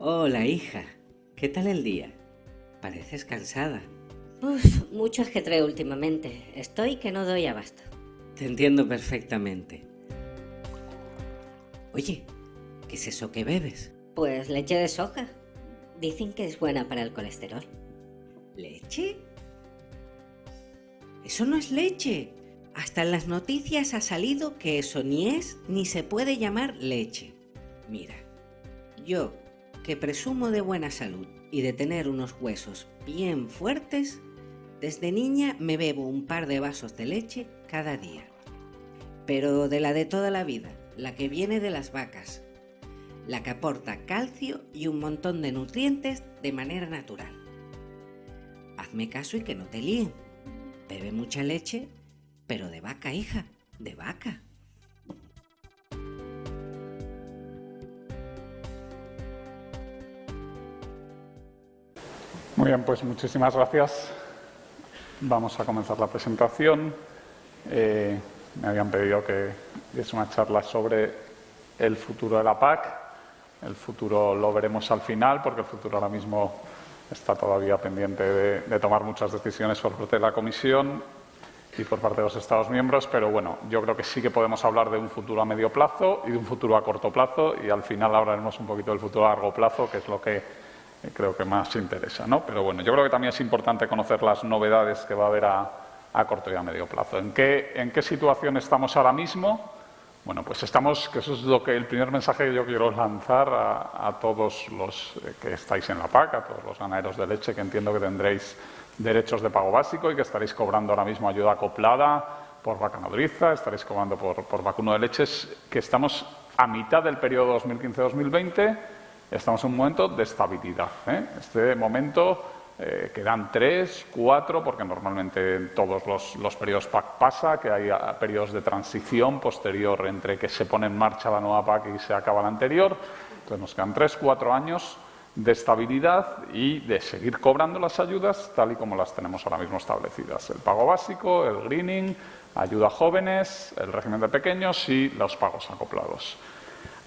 Hola, hija. ¿Qué tal el día? Pareces cansada. Mucho ajetreo últimamente. Estoy que no doy abasto. Te entiendo perfectamente. Oye, ¿qué es eso que bebes? Pues leche de soja. Dicen que es buena para el colesterol. ¿Leche? Eso no es leche. Hasta en las noticias ha salido que eso ni es ni se puede llamar leche. Mira, yo, que presumo de buena salud y de tener unos huesos bien fuertes, desde niña me bebo un par de vasos de leche cada día. Pero de la de toda la vida, la que viene de las vacas, la que aporta calcio y un montón de nutrientes de manera natural. Hazme caso y que no te líen. Bebe mucha leche, pero de vaca, hija, de vaca. Muy bien, pues muchísimas gracias. Vamos a comenzar la presentación. Me habían pedido que diese una charla sobre el futuro de la PAC. El futuro lo veremos al final, porque el futuro ahora mismo está todavía pendiente de tomar muchas decisiones por parte de la Comisión y por parte de los Estados miembros, pero bueno, yo creo que sí que podemos hablar de un futuro a medio plazo y de un futuro a corto plazo, y al final hablaremos un poquito del futuro a largo plazo, que es lo que creo que más interesa, ¿no? Pero bueno, yo creo que también es importante conocer las novedades que va a haber a corto y a medio plazo. ¿En qué situación estamos ahora mismo? Bueno, pues estamos, que eso es el primer mensaje que yo quiero lanzar a todos los que estáis en la PAC, a todos los ganaderos de leche, que entiendo que tendréis derechos de pago básico y que estaréis cobrando ahora mismo ayuda acoplada por vaca nodriza, estaréis cobrando por vacuno de leches, que estamos a mitad del periodo 2015-2020. Estamos en un momento de estabilidad. Este momento quedan 3, 4, porque normalmente en todos los periodos PAC pasa, que hay periodos de transición posterior entre que se pone en marcha la nueva PAC y se acaba la anterior. Entonces nos quedan 3, 4 años de estabilidad y de seguir cobrando las ayudas tal y como las tenemos ahora mismo establecidas. El pago básico, el greening, ayuda a jóvenes, el régimen de pequeños y los pagos acoplados.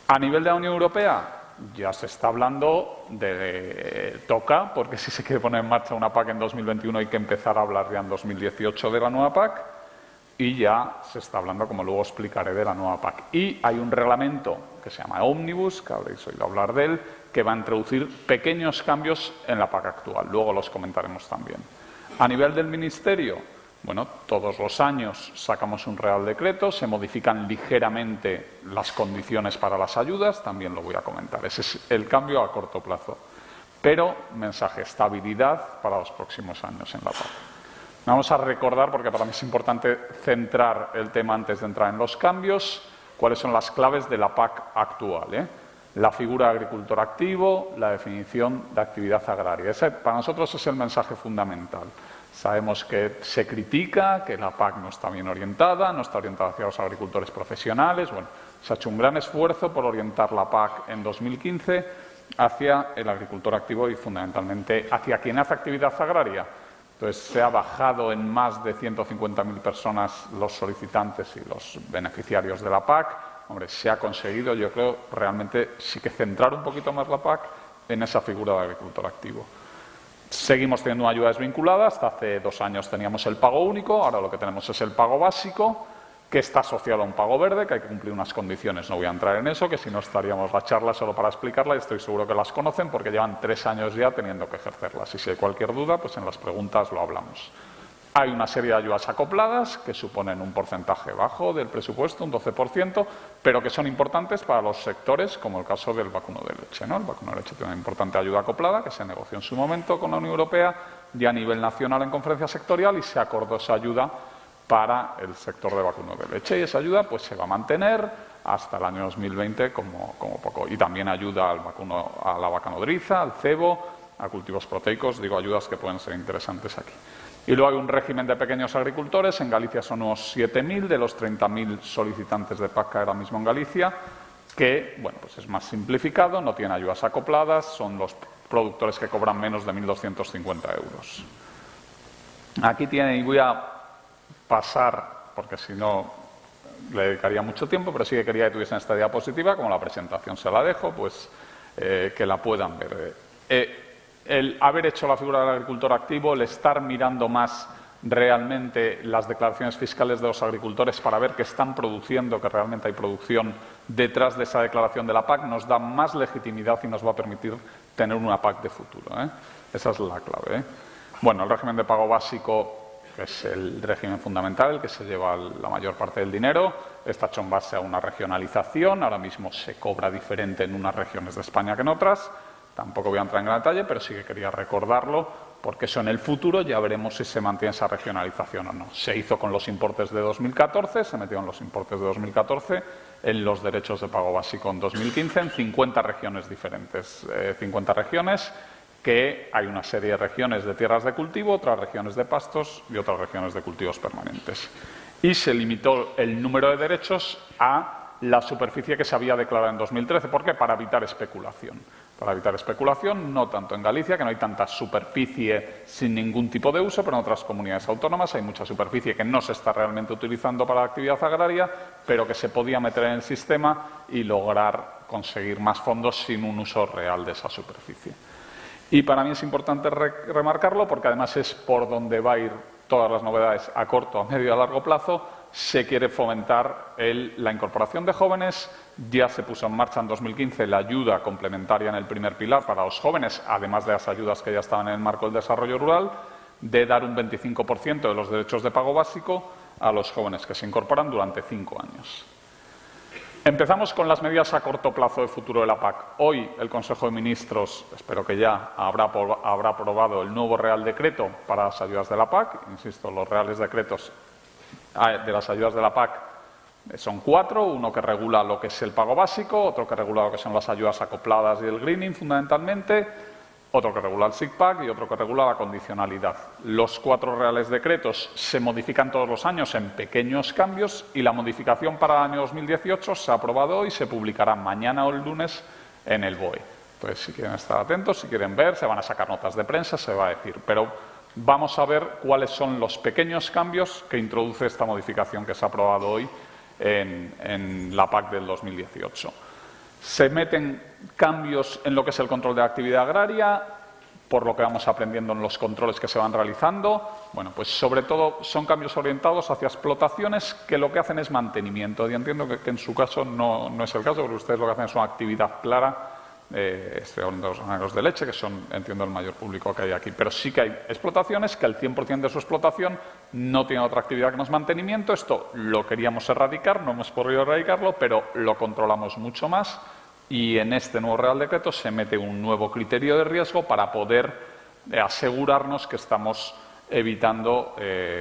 A nivel de la Unión Europea, ya se está hablando de toca, porque si se quiere poner en marcha una PAC en 2021 hay que empezar a hablar ya en 2018 de la nueva PAC, y ya se está hablando, como luego explicaré, de la nueva PAC. Y hay un reglamento que se llama Omnibus, que habréis oído hablar de él, que va a introducir pequeños cambios en la PAC actual. Luego los comentaremos también. A nivel del Ministerio, bueno, todos los años sacamos un Real Decreto, se modifican ligeramente las condiciones para las ayudas, también lo voy a comentar. Ese es el cambio a corto plazo. Pero, mensaje, estabilidad para los próximos años en la PAC. Vamos a recordar, porque para mí es importante centrar el tema antes de entrar en los cambios, cuáles son las claves de la PAC actual. La figura de agricultor activo, la definición de actividad agraria. Ese para nosotros es el mensaje fundamental. Sabemos que se critica, que la PAC no está bien orientada, no está orientada hacia los agricultores profesionales. Bueno, se ha hecho un gran esfuerzo por orientar la PAC en 2015 hacia el agricultor activo y fundamentalmente hacia quien hace actividad agraria. Entonces, se ha bajado en más de 150.000 personas los solicitantes y los beneficiarios de la PAC. Hombre, se ha conseguido, yo creo, realmente sí que centrar un poquito más la PAC en esa figura de agricultor activo. Seguimos teniendo ayuda desvinculada. Hasta hace 2 años teníamos el pago único, ahora lo que tenemos es el pago básico, que está asociado a un pago verde, que hay que cumplir unas condiciones. No voy a entrar en eso, que si no estaríamos la charla solo para explicarla, y estoy seguro que las conocen porque llevan 3 años ya teniendo que ejercerlas. Y si hay cualquier duda, pues en las preguntas lo hablamos. Hay una serie de ayudas acopladas que suponen un porcentaje bajo del presupuesto, un 12%, pero que son importantes para los sectores, como el caso del vacuno de leche, El vacuno de leche tiene una importante ayuda acoplada que se negoció en su momento con la Unión Europea y a nivel nacional en conferencia sectorial, y se acordó esa ayuda para el sector de vacuno de leche, y esa ayuda pues se va a mantener hasta el año 2020 como poco. Y también ayuda al vacuno, a la vaca nodriza, al cebo, a cultivos proteicos, digo, ayudas que pueden ser interesantes aquí. Y luego hay un régimen de pequeños agricultores. En Galicia son unos 7.000 de los 30.000 solicitantes de PAC ahora mismo en Galicia, que bueno, pues es más simplificado, no tienen ayudas acopladas, son los productores que cobran menos de 1.250 euros. Aquí tienen, y voy a pasar, porque si no le dedicaría mucho tiempo, pero sí que quería que tuviesen esta diapositiva, como la presentación se la dejo, pues que la puedan ver. El haber hecho la figura del agricultor activo, el estar mirando más realmente las declaraciones fiscales de los agricultores para ver que están produciendo, que realmente hay producción detrás de esa declaración de la PAC, nos da más legitimidad y nos va a permitir tener una PAC de futuro. Esa es la clave. Bueno, el régimen de pago básico, que es el régimen fundamental, el que se lleva la mayor parte del dinero, está hecho en base a una regionalización. Ahora mismo se cobra diferente en unas regiones de España que en otras. Tampoco voy a entrar en gran detalle, pero sí que quería recordarlo, porque eso en el futuro ya veremos si se mantiene esa regionalización o no. Se hizo con los importes de 2014, se metieron los importes de 2014 en los derechos de pago básico en 2015 en 50 regiones diferentes. 50 regiones que hay una serie de regiones de tierras de cultivo, otras regiones de pastos y otras regiones de cultivos permanentes. Y se limitó el número de derechos a la superficie que se había declarado en 2013. ¿Por qué? Para evitar especulación. Para evitar especulación, no tanto en Galicia, que no hay tanta superficie sin ningún tipo de uso, pero en otras comunidades autónomas hay mucha superficie que no se está realmente utilizando para la actividad agraria, pero que se podía meter en el sistema y lograr conseguir más fondos sin un uso real de esa superficie. Y para mí es importante remarcarlo porque además es por donde va a ir todas las novedades a corto, a medio y a largo plazo. Se quiere fomentar la incorporación de jóvenes. Ya se puso en marcha en 2015 la ayuda complementaria en el primer pilar para los jóvenes, además de las ayudas que ya estaban en el marco del desarrollo rural, de dar un 25% de los derechos de pago básico a los jóvenes que se incorporan durante 5 años. Empezamos con las medidas a corto plazo de futuro de la PAC. Hoy el Consejo de Ministros, espero que ya, habrá aprobado el nuevo Real Decreto para las ayudas de la PAC. Insisto, los Reales Decretos de las ayudas de la PAC son 4, uno que regula lo que es el pago básico, otro que regula lo que son las ayudas acopladas y el greening fundamentalmente, otro que regula el SICPAC y otro que regula la condicionalidad. Los 4 reales decretos se modifican todos los años en pequeños cambios y la modificación para el año 2018 se ha aprobado hoy y se publicará mañana o el lunes en el BOE. Entonces, si quieren estar atentos, si quieren ver, se van a sacar notas de prensa, se va a decir. Pero vamos a ver cuáles son los pequeños cambios que introduce esta modificación que se ha aprobado hoy en la PAC del 2018. Se meten cambios en lo que es el control de la actividad agraria, por lo que vamos aprendiendo en los controles que se van realizando. Bueno, pues sobre todo son cambios orientados hacia explotaciones que lo que hacen es mantenimiento. Y entiendo que en su caso no es el caso, porque ustedes lo que hacen es una actividad clara. Estoy hablando de los ganaderos de leche, que son, entiendo, el mayor público que hay aquí. Pero sí que hay explotaciones que el 100% de su explotación no tiene otra actividad que no es mantenimiento. Esto lo queríamos erradicar, no hemos podido erradicarlo, pero lo controlamos mucho más. Y en este nuevo Real Decreto se mete un nuevo criterio de riesgo para poder asegurarnos que estamos evitando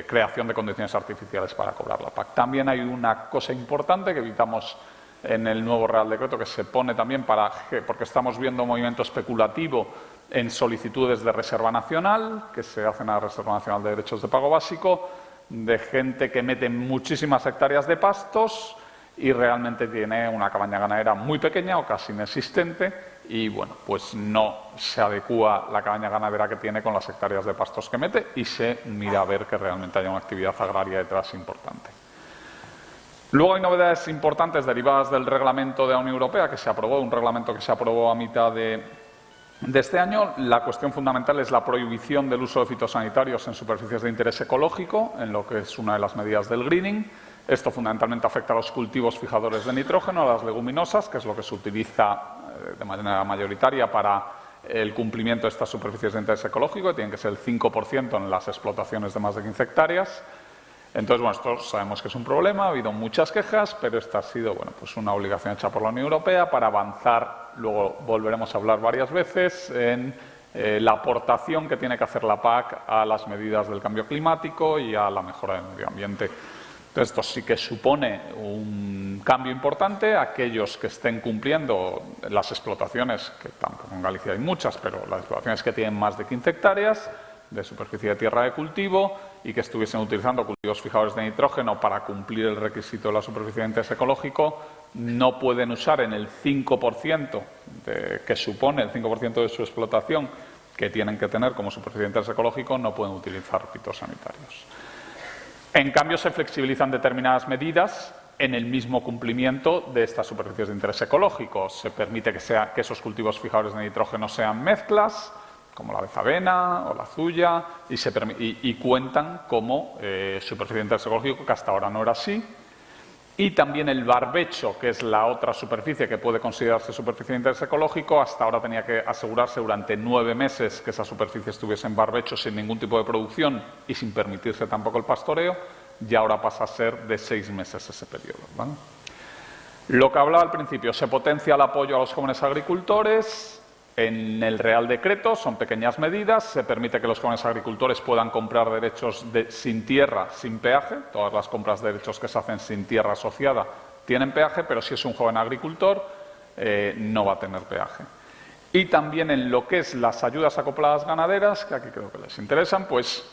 creación de condiciones artificiales para cobrar la PAC. También hay una cosa importante que evitamos en el nuevo Real Decreto, que se pone también porque estamos viendo un movimiento especulativo en solicitudes de Reserva Nacional, que se hacen a la Reserva Nacional de Derechos de Pago Básico, de gente que mete muchísimas hectáreas de pastos y realmente tiene una cabaña ganadera muy pequeña o casi inexistente y, bueno, pues no se adecúa la cabaña ganadera que tiene con las hectáreas de pastos que mete y se mira a ver que realmente haya una actividad agraria detrás importante. Luego hay novedades importantes derivadas del reglamento de la Unión Europea que se aprobó, un reglamento que se aprobó a mitad de este año. La cuestión fundamental es la prohibición del uso de fitosanitarios en superficies de interés ecológico, en lo que es una de las medidas del greening. Esto fundamentalmente afecta a los cultivos fijadores de nitrógeno, a las leguminosas, que es lo que se utiliza de manera mayoritaria para el cumplimiento de estas superficies de interés ecológico, que tienen que ser el 5% en las explotaciones de más de 15 hectáreas. Entonces, bueno, esto sabemos que es un problema, ha habido muchas quejas, pero esta ha sido, bueno, pues una obligación hecha por la Unión Europea para avanzar. Luego volveremos a hablar varias veces en la aportación que tiene que hacer la PAC a las medidas del cambio climático y a la mejora del medio ambiente. Entonces, esto sí que supone un cambio importante. Aquellos que estén cumpliendo las explotaciones, que tampoco en Galicia hay muchas, pero las explotaciones que tienen más de 15 hectáreas de superficie de tierra de cultivo y que estuviesen utilizando cultivos fijadores de nitrógeno para cumplir el requisito de la superficie de interés ecológico, no pueden usar en el 5% que supone el 5% de su explotación que tienen que tener como superficie de interés ecológico, no pueden utilizar fitosanitarios. En cambio, se flexibilizan determinadas medidas en el mismo cumplimiento de estas superficies de interés ecológico. Se permite que esos cultivos fijadores de nitrógeno sean mezclas, como la bezavena o la zulla, y cuentan como superficie de interés ecológico, que hasta ahora no era así. Y también el barbecho, que es la otra superficie que puede considerarse superficie de interés ecológico, hasta ahora tenía que asegurarse durante 9 meses que esa superficie estuviese en barbecho sin ningún tipo de producción y sin permitirse tampoco el pastoreo, y ahora pasa a ser de 6 meses ese periodo, ¿vale? Lo que hablaba al principio, se potencia el apoyo a los jóvenes agricultores. En el Real Decreto son pequeñas medidas, se permite que los jóvenes agricultores puedan comprar derechos sin tierra, sin peaje. Todas las compras de derechos que se hacen sin tierra asociada tienen peaje, pero si es un joven agricultor no va a tener peaje. Y también en lo que es las ayudas acopladas ganaderas, que aquí creo que les interesan, pues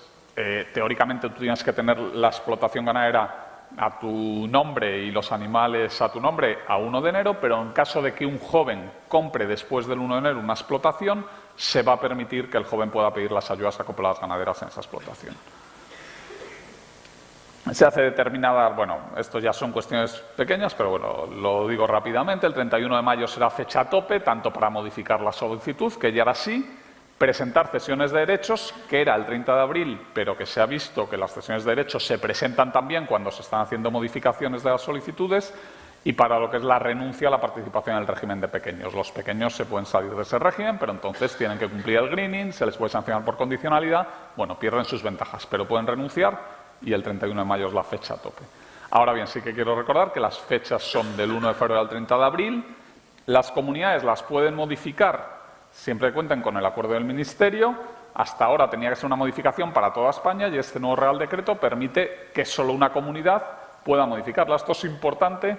teóricamente tú tienes que tener la explotación ganadera a tu nombre y los animales a tu nombre a 1 de enero, pero en caso de que un joven compre después del 1 de enero una explotación, se va a permitir que el joven pueda pedir las ayudas acopladas ganaderas en esa explotación. Se hace determinada, bueno, esto ya son cuestiones pequeñas, pero bueno, lo digo rápidamente, el 31 de mayo será fecha tope, tanto para modificar la solicitud, que ya era así, presentar cesiones de derechos, que era el 30 de abril, pero que se ha visto que las cesiones de derechos se presentan también cuando se están haciendo modificaciones de las solicitudes, y para lo que es la renuncia a la participación en el régimen de pequeños. Los pequeños se pueden salir de ese régimen, pero entonces tienen que cumplir el greening, se les puede sancionar por condicionalidad, bueno, pierden sus ventajas, pero pueden renunciar y el 31 de mayo es la fecha tope. Ahora bien, sí que quiero recordar que las fechas son del 1 de febrero al 30 de abril, las comunidades las pueden modificar siempre que cuenten con el acuerdo del Ministerio. Hasta ahora tenía que ser una modificación para toda España y este nuevo Real Decreto permite que solo una comunidad pueda modificarla. Esto es importante.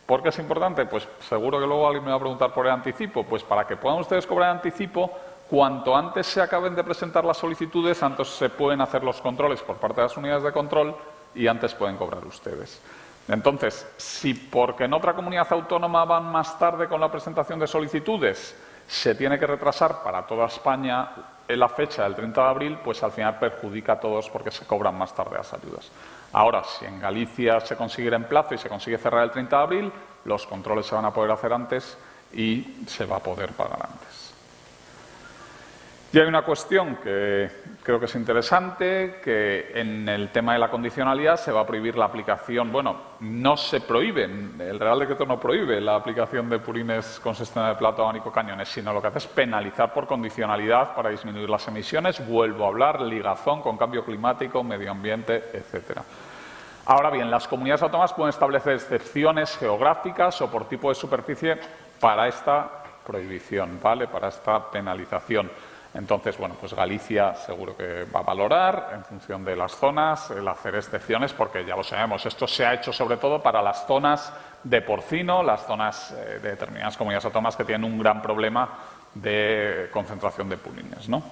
¿Por qué es importante? Pues seguro que luego alguien me va a preguntar por el anticipo. Pues para que puedan ustedes cobrar el anticipo, cuanto antes se acaben de presentar las solicitudes, antes se pueden hacer los controles por parte de las unidades de control y antes pueden cobrar ustedes. Entonces, si porque en otra comunidad autónoma van más tarde con la presentación de solicitudes, se tiene que retrasar para toda España en la fecha del 30 de abril, pues al final perjudica a todos porque se cobran más tarde las ayudas. Ahora, si en Galicia se consigue en plazo y se consigue cerrar el 30 de abril, los controles se van a poder hacer antes y se va a poder pagar antes. Y hay una cuestión que creo que es interesante, que en el tema de la condicionalidad se va a prohibir la aplicación, bueno, no se prohíbe, el Real Decreto no prohíbe la aplicación de purines con sistema de plato abanico cañones, sino lo que hace es penalizar por condicionalidad para disminuir las emisiones, vuelvo a hablar, ligazón con cambio climático, medio ambiente, etcétera. Ahora bien, las comunidades autónomas pueden establecer excepciones geográficas o por tipo de superficie para esta prohibición, ¿vale?, para esta penalización. Entonces, bueno, pues Galicia seguro que va a valorar, en función de las zonas, el hacer excepciones, porque ya lo sabemos, esto se ha hecho sobre todo para las zonas de porcino, las zonas de determinadas comunidades autónomas que tienen un gran problema de concentración de purines, ¿no?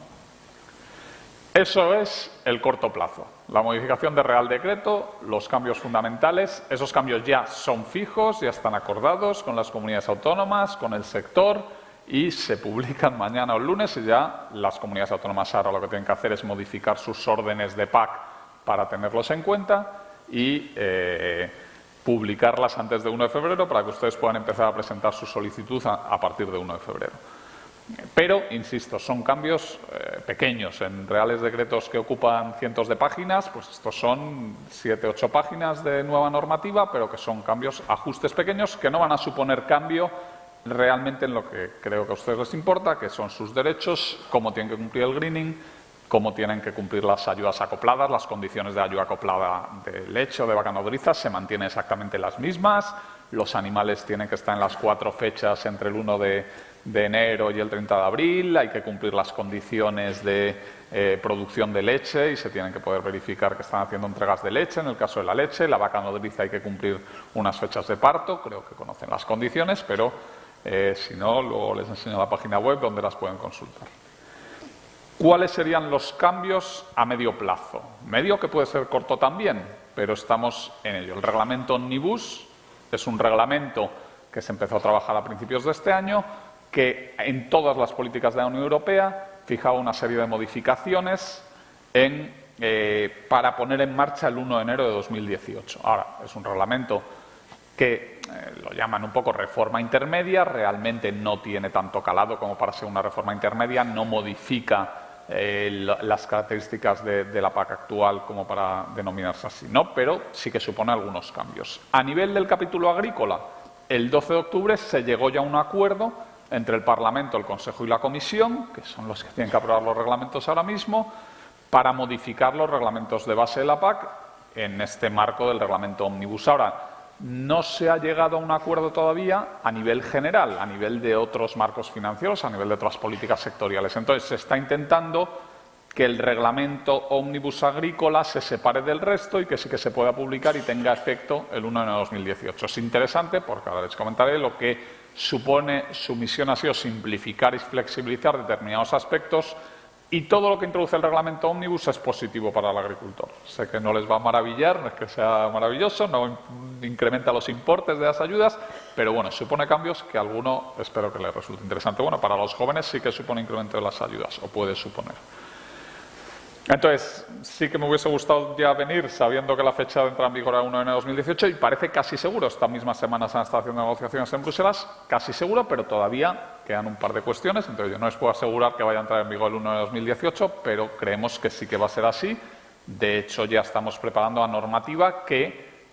Eso es el corto plazo. La modificación de Real Decreto, los cambios fundamentales, esos cambios ya son fijos, ya están acordados con las comunidades autónomas, con el sector, y se publican mañana o el lunes y ya las comunidades autónomas ahora lo que tienen que hacer es modificar sus órdenes de PAC para tenerlos en cuenta y publicarlas antes de 1 de febrero para que ustedes puedan empezar a presentar su solicitud a partir de 1 de febrero. Pero, insisto, son cambios pequeños. En reales decretos que ocupan cientos de páginas, pues estos son 7 o 8 páginas de nueva normativa, pero que son cambios, ajustes pequeños que no van a suponer cambio realmente en lo que creo que a ustedes les importa, que son sus derechos, cómo tienen que cumplir el greening, cómo tienen que cumplir las ayudas acopladas, las condiciones de ayuda acoplada de leche o de vaca nodriza se mantienen exactamente las mismas, los animales tienen que estar en las 4 fechas entre el 1 de enero y el 30 de abril, hay que cumplir las condiciones de producción de leche y se tienen que poder verificar que están haciendo entregas de leche, en el caso de la leche, la vaca nodriza hay que cumplir unas fechas de parto, creo que conocen las condiciones, pero si no, luego les enseño la página web donde las pueden consultar. ¿Cuáles serían los cambios a medio plazo? Medio que puede ser corto también, pero estamos en ello. El reglamento Omnibus es un reglamento que se empezó a trabajar a principios de este año, que en todas las políticas de la Unión Europea fijaba una serie de modificaciones para poner en marcha el 1 de enero de 2018. Ahora, es un reglamento que lo llaman un poco reforma intermedia, realmente no tiene tanto calado como para ser una reforma intermedia, no modifica las características de la PAC actual como para denominarse así, ¿no? Pero sí que supone algunos cambios. A nivel del capítulo agrícola, el 12 de octubre se llegó ya a un acuerdo entre el Parlamento, el Consejo y la Comisión, que son los que tienen que aprobar los reglamentos ahora mismo, para modificar los reglamentos de base de la PAC en este marco del reglamento Omnibus. Ahora, no se ha llegado a un acuerdo todavía a nivel general, a nivel de otros marcos financieros, a nivel de otras políticas sectoriales. Entonces, se está intentando que el reglamento Omnibus agrícola se separe del resto y que sí que se pueda publicar y tenga efecto el 1 de enero de 2018. Es interesante porque ahora les comentaré lo que supone. Su misión ha sido simplificar y flexibilizar determinados aspectos. Y todo lo que introduce el reglamento Omnibus es positivo para el agricultor. Sé que no les va a maravillar, no es que sea maravilloso, no incrementa los importes de las ayudas, pero bueno, supone cambios que a alguno espero que les resulte interesante. Bueno, para los jóvenes sí que supone incremento de las ayudas, o puede suponer. Entonces, sí que me hubiese gustado ya venir sabiendo que la fecha de entrada en vigor era 1 de enero de 2018 y parece casi seguro. Esta misma semana se han estado haciendo negociaciones en Bruselas, casi seguro, pero todavía quedan un par de cuestiones. Entonces, yo no les puedo asegurar que vaya a entrar en vigor el 1 de 2018, pero creemos que sí que va a ser así. De hecho, ya estamos preparando la normativa que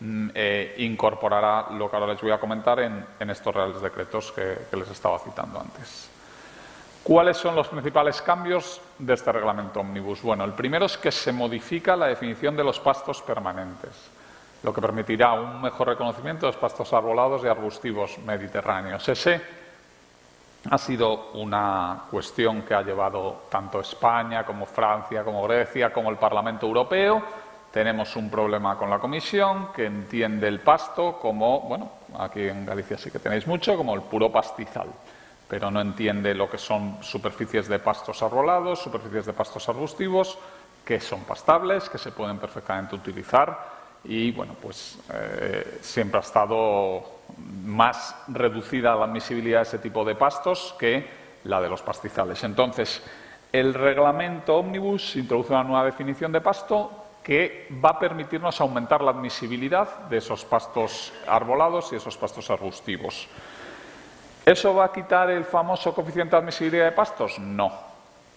incorporará lo que ahora les voy a comentar en estos reales decretos que les estaba citando antes. ¿Cuáles son los principales cambios de este reglamento Omnibus? Bueno, el primero es que se modifica la definición de los pastos permanentes, lo que permitirá un mejor reconocimiento de los pastos arbolados y arbustivos mediterráneos. Ese ha sido una cuestión que ha llevado tanto España como Francia, como Grecia, como el Parlamento Europeo. Tenemos un problema con la Comisión que entiende el pasto como, bueno, aquí en Galicia sí que tenéis mucho, como el puro pastizal, pero no entiende lo que son superficies de pastos arbolados, superficies de pastos arbustivos, que son pastables, que se pueden perfectamente utilizar y, bueno, pues siempre ha estado más reducida la admisibilidad de ese tipo de pastos que la de los pastizales. Entonces, el reglamento Omnibus introduce una nueva definición de pasto que va a permitirnos aumentar la admisibilidad de esos pastos arbolados y esos pastos arbustivos. ¿Eso va a quitar el famoso coeficiente de admisibilidad de pastos? No,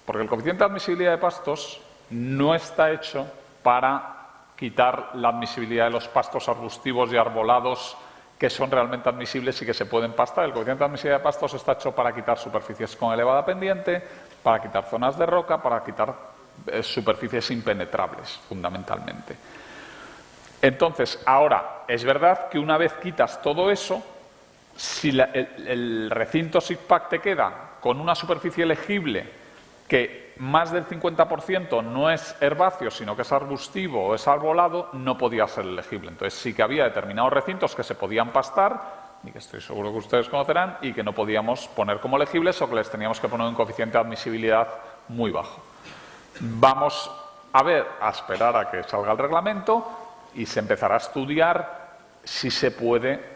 porque el coeficiente de admisibilidad de pastos no está hecho para quitar la admisibilidad de los pastos arbustivos y arbolados que son realmente admisibles y que se pueden pastar. El coeficiente de admisibilidad de pastos está hecho para quitar superficies con elevada pendiente, para quitar zonas de roca, para quitar superficies impenetrables, fundamentalmente. Entonces, ahora, es verdad que una vez quitas todo eso, si el recinto SIGPAC te queda con una superficie elegible que más del 50% no es herbáceo, sino que es arbustivo o es arbolado, no podía ser elegible. Entonces sí que había determinados recintos que se podían pastar, y que estoy seguro que ustedes conocerán, y que no podíamos poner como elegibles o que les teníamos que poner un coeficiente de admisibilidad muy bajo. Vamos a esperar a que salga el reglamento y se empezará a estudiar si se puede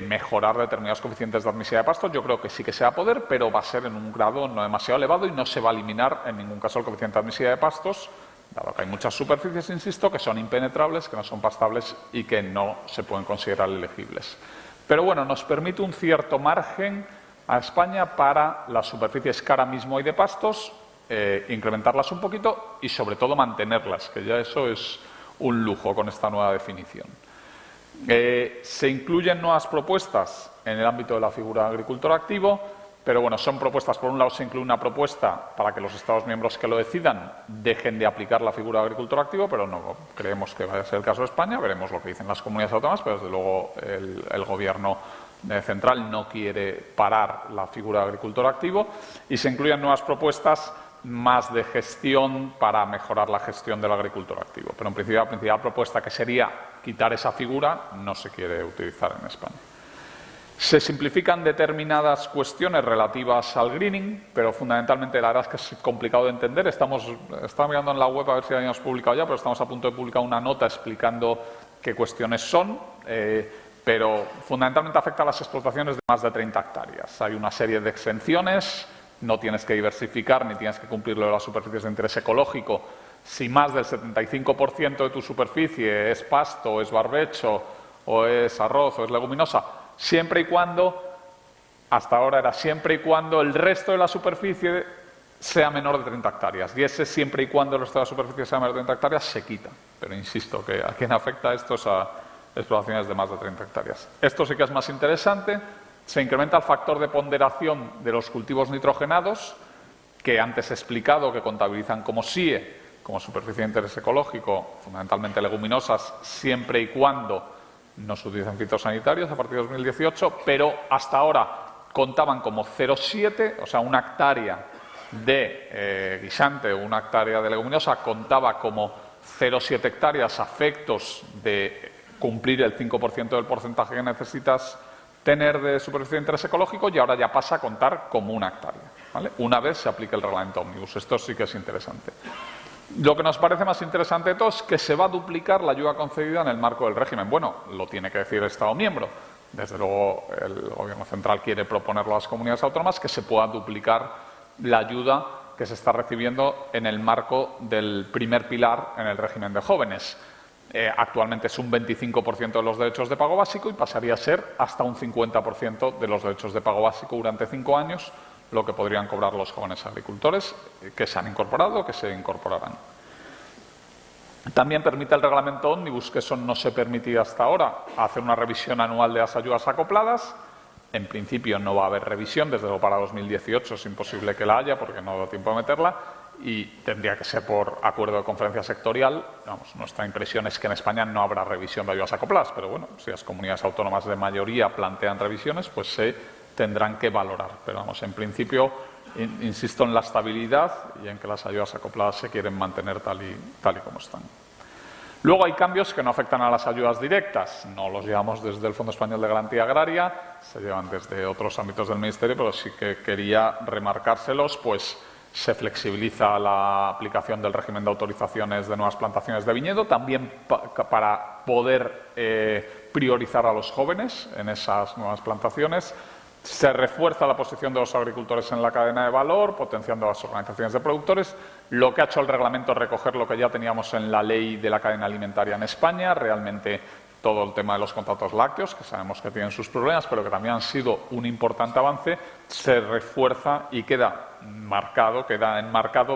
mejorar determinados coeficientes de admisibilidad de pastos. Yo creo que sí que se va a poder, pero va a ser en un grado no demasiado elevado y no se va a eliminar en ningún caso el coeficiente de admisibilidad de pastos, dado que hay muchas superficies, insisto, que son impenetrables, que no son pastables y que no se pueden considerar elegibles. Pero bueno, nos permite un cierto margen a España para las superficies que ahora mismo hay de pastos, incrementarlas un poquito y sobre todo mantenerlas, que ya eso es un lujo con esta nueva definición. Se incluyen nuevas propuestas en el ámbito de la figura de agricultor activo, pero bueno, son propuestas. Por un lado, se incluye una propuesta para que los Estados miembros que lo decidan dejen de aplicar la figura de agricultor activo, pero no creemos que vaya a ser el caso de España. Veremos lo que dicen las comunidades autónomas, pero desde luego el Gobierno central no quiere parar la figura de agricultor activo. Y se incluyen nuevas propuestas más de gestión para mejorar la gestión del agricultor activo. Pero en principio la principal propuesta, que sería quitar esa figura, no se quiere utilizar en España. Se simplifican determinadas cuestiones relativas al greening, pero fundamentalmente la verdad es que es complicado de entender. Estaba mirando en la web a ver si la habíamos publicado ya, pero estamos a punto de publicar una nota explicando qué cuestiones son, pero fundamentalmente afecta a las explotaciones de más de 30 hectáreas. Hay una serie de exenciones. No tienes que diversificar ni tienes que cumplir lo de las superficies de interés ecológico. Si más del 75% de tu superficie es pasto, es barbecho o es arroz, o es leguminosa, siempre y cuando, hasta ahora era siempre y cuando el resto de la superficie sea menor de 30 hectáreas. Y ese siempre y cuando el resto de la superficie sea menor de 30 hectáreas se quita. Pero insisto que a quien afecta esto es a explotaciones de más de 30 hectáreas. Esto sí que es más interesante. Se incrementa el factor de ponderación de los cultivos nitrogenados, que antes he explicado que contabilizan como SIE, como superficie de interés ecológico, fundamentalmente leguminosas, siempre y cuando no se utilicen fitosanitarios a partir de 2018, pero hasta ahora contaban como 0,7, o sea, una hectárea de guisante o una hectárea de leguminosa contaba como 0,7 hectáreas a efectos de cumplir el 5% del porcentaje que necesitas tener de superficie de interés ecológico, y ahora ya pasa a contar como una hectárea, ¿vale? Una vez se aplique el reglamento Ómnibus. Esto sí que es interesante. Lo que nos parece más interesante de todo es que se va a duplicar la ayuda concedida en el marco del régimen. Bueno, lo tiene que decir el Estado miembro. Desde luego, el Gobierno central quiere proponerlo a las comunidades autónomas, que se pueda duplicar la ayuda que se está recibiendo en el marco del primer pilar en el régimen de jóvenes. Actualmente es un 25% de los derechos de pago básico y pasaría a ser hasta un 50% de los derechos de pago básico durante 5 años, lo que podrían cobrar los jóvenes agricultores que se han incorporado o que se incorporarán. También permite el reglamento Ómnibus, que eso no se permitía hasta ahora, hacer una revisión anual de las ayudas acopladas. En principio no va a haber revisión, desde luego para 2018 es imposible que la haya porque no da tiempo de meterla y tendría que ser por acuerdo de conferencia sectorial. Vamos, nuestra impresión es que en España no habrá revisión de ayudas acopladas, pero bueno, si las comunidades autónomas de mayoría plantean revisiones, pues se tendrán que valorar. Pero vamos, en principio, insisto en la estabilidad y en que las ayudas acopladas se quieren mantener tal y como están. Luego hay cambios que no afectan a las ayudas directas. No los llevamos desde el Fondo Español de Garantía Agraria, se llevan desde otros ámbitos del Ministerio, pero sí que quería remarcárselos, pues se flexibiliza la aplicación del régimen de autorizaciones de nuevas plantaciones de viñedo, también para poder priorizar a los jóvenes en esas nuevas plantaciones. Se refuerza la posición de los agricultores en la cadena de valor, potenciando las organizaciones de productores. Lo que ha hecho el reglamento es recoger lo que ya teníamos en la ley de la cadena alimentaria en España, realmente todo el tema de los contratos lácteos, que sabemos que tienen sus problemas, pero que también han sido un importante avance, se refuerza y queda enmarcado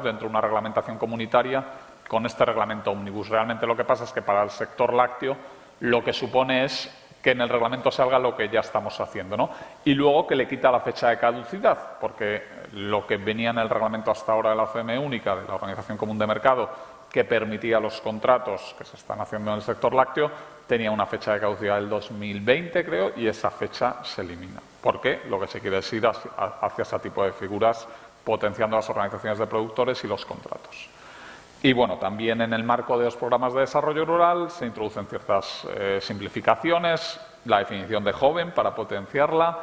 dentro de una reglamentación comunitaria con este reglamento Ómnibus. Realmente lo que pasa es que para el sector lácteo lo que supone es que en el reglamento salga lo que ya estamos haciendo, ¿no? Y luego que le quita la fecha de caducidad, porque lo que venía en el reglamento hasta ahora de la OCM única, de la Organización Común de Mercado, que permitía los contratos que se están haciendo en el sector lácteo, tenía una fecha de caducidad del 2020, creo, y esa fecha se elimina. Porque lo que se quiere es ir hacia ese tipo de figuras, potenciando las organizaciones de productores y los contratos. Y bueno, también en el marco de los programas de desarrollo rural se introducen ciertas simplificaciones, la definición de joven para potenciarla,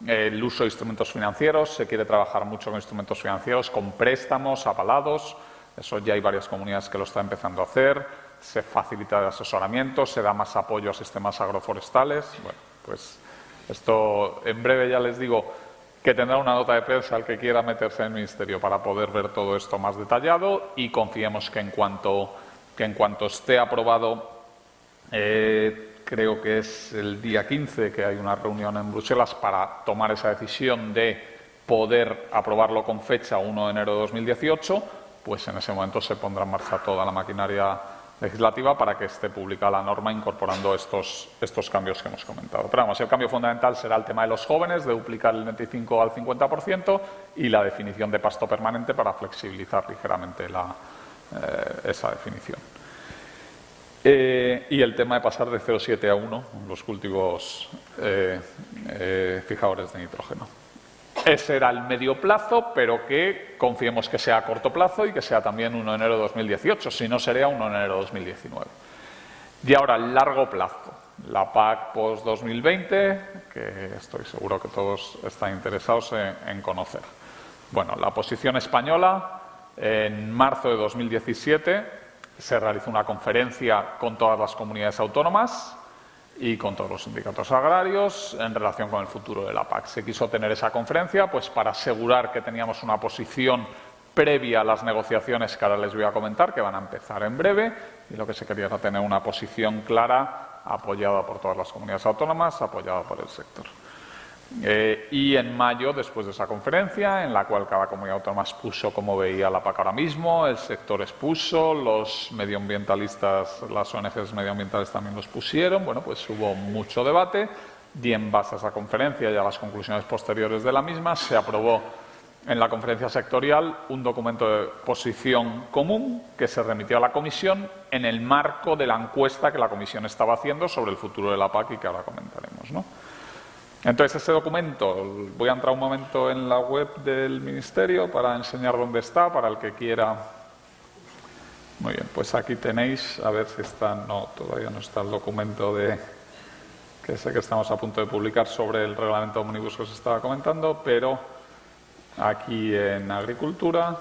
el uso de instrumentos financieros, se quiere trabajar mucho con instrumentos financieros, con préstamos avalados, eso ya hay varias comunidades que lo están empezando a hacer, se facilita el asesoramiento, se da más apoyo a sistemas agroforestales. Bueno, pues esto en breve ya les digo que tendrá una nota de prensa al que quiera meterse en el Ministerio para poder ver todo esto más detallado y confiemos que en cuanto esté aprobado, creo que es el día 15 que hay una reunión en Bruselas para tomar esa decisión de poder aprobarlo con fecha 1 de enero de 2018, pues en ese momento se pondrá en marcha toda la maquinaria legislativa para que esté publicada la norma incorporando estos cambios que hemos comentado. Pero vamos, el cambio fundamental será el tema de los jóvenes, de duplicar el 25 al 50% y la definición de pasto permanente para flexibilizar ligeramente esa definición. Y el tema de pasar de 0,7 a 1 los cultivos fijadores de nitrógeno. Ese era el medio plazo, pero que confiemos que sea a corto plazo y que sea también 1 de enero de 2018, si no sería 1 de enero de 2019. Y ahora, el largo plazo, la PAC post-2020, que estoy seguro que todos están interesados en conocer. Bueno, la posición española, en marzo de 2017 se realizó una conferencia con todas las comunidades autónomas y con todos los sindicatos agrarios en relación con el futuro de la PAC. Se quiso tener esa conferencia pues para asegurar que teníamos una posición previa a las negociaciones que ahora les voy a comentar, que van a empezar en breve, y lo que se quería era tener una posición clara apoyada por todas las comunidades autónomas, apoyada por el sector. Y en mayo, después de esa conferencia, en la cual cada comunidad autónoma expuso cómo veía la PAC ahora mismo, el sector expuso, los medioambientalistas, las ONGs medioambientales también los pusieron, bueno, pues hubo mucho debate y en base a esa conferencia y a las conclusiones posteriores de la misma se aprobó en la conferencia sectorial un documento de posición común que se remitió a la Comisión en el marco de la encuesta que la Comisión estaba haciendo sobre el futuro de la PAC y que ahora comentaremos, ¿no? Entonces, ese documento, voy a entrar un momento en la web del Ministerio para enseñar dónde está, para el que quiera. Muy bien, pues aquí tenéis, a ver si está, no, todavía no está el documento que sé que estamos a punto de publicar sobre el reglamento Omnibus que os estaba comentando, pero aquí en Agricultura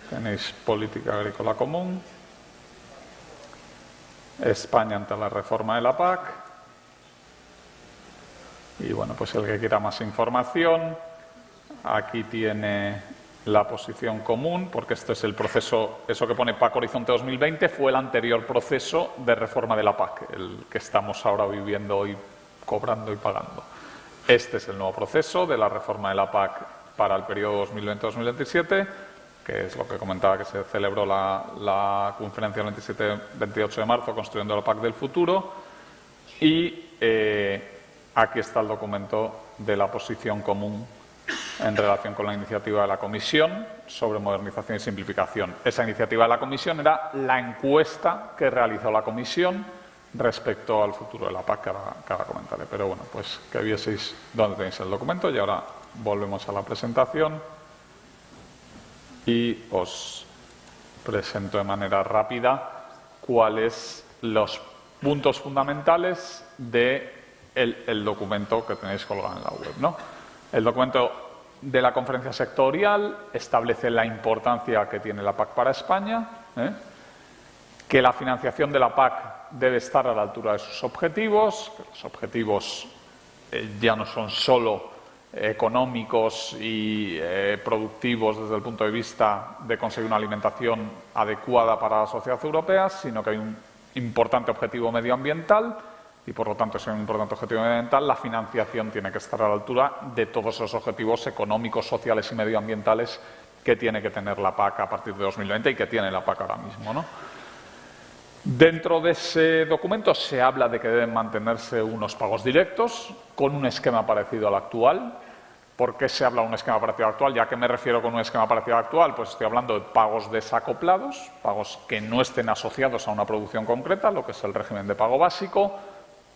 tenéis Política Agrícola Común, España ante la reforma de la PAC. Y bueno, pues el que quiera más información, aquí tiene la posición común, porque este es el proceso, eso que pone PAC Horizonte 2020 fue el anterior proceso de reforma de la PAC, el que estamos ahora viviendo hoy, cobrando y pagando. Este es el nuevo proceso de la reforma de la PAC para el periodo 2020-2027, que es lo que comentaba que se celebró la conferencia el 27-28 de marzo, Construyendo la PAC del Futuro, y aquí está el documento de la posición común en relación con la iniciativa de la Comisión sobre modernización y simplificación. Esa iniciativa de la Comisión era la encuesta que realizó la Comisión respecto al futuro de la PAC, que ahora comentaré. Pero bueno, pues que vieseis dónde tenéis el documento y ahora volvemos a la presentación y os presento de manera rápida cuáles los puntos fundamentales de el documento que tenéis colgado en la web, ¿no? El documento de la conferencia sectorial establece la importancia que tiene la PAC para España, que la financiación de la PAC debe estar a la altura de sus objetivos, que los objetivos ya no son solo económicos y productivos desde el punto de vista de conseguir una alimentación adecuada para la sociedad europea, sino que hay un importante objetivo medioambiental. Y, por lo tanto, es un importante objetivo medioambiental. La financiación tiene que estar a la altura de todos esos objetivos económicos, sociales y medioambientales que tiene que tener la PAC a partir de 2020 y que tiene la PAC ahora mismo, ¿no? Dentro de ese documento se habla de que deben mantenerse unos pagos directos con un esquema parecido al actual. ¿Por qué se habla de un esquema parecido al actual? ¿Ya que me refiero con un esquema parecido al actual? Pues estoy hablando de pagos desacoplados, pagos que no estén asociados a una producción concreta, lo que es el régimen de pago básico,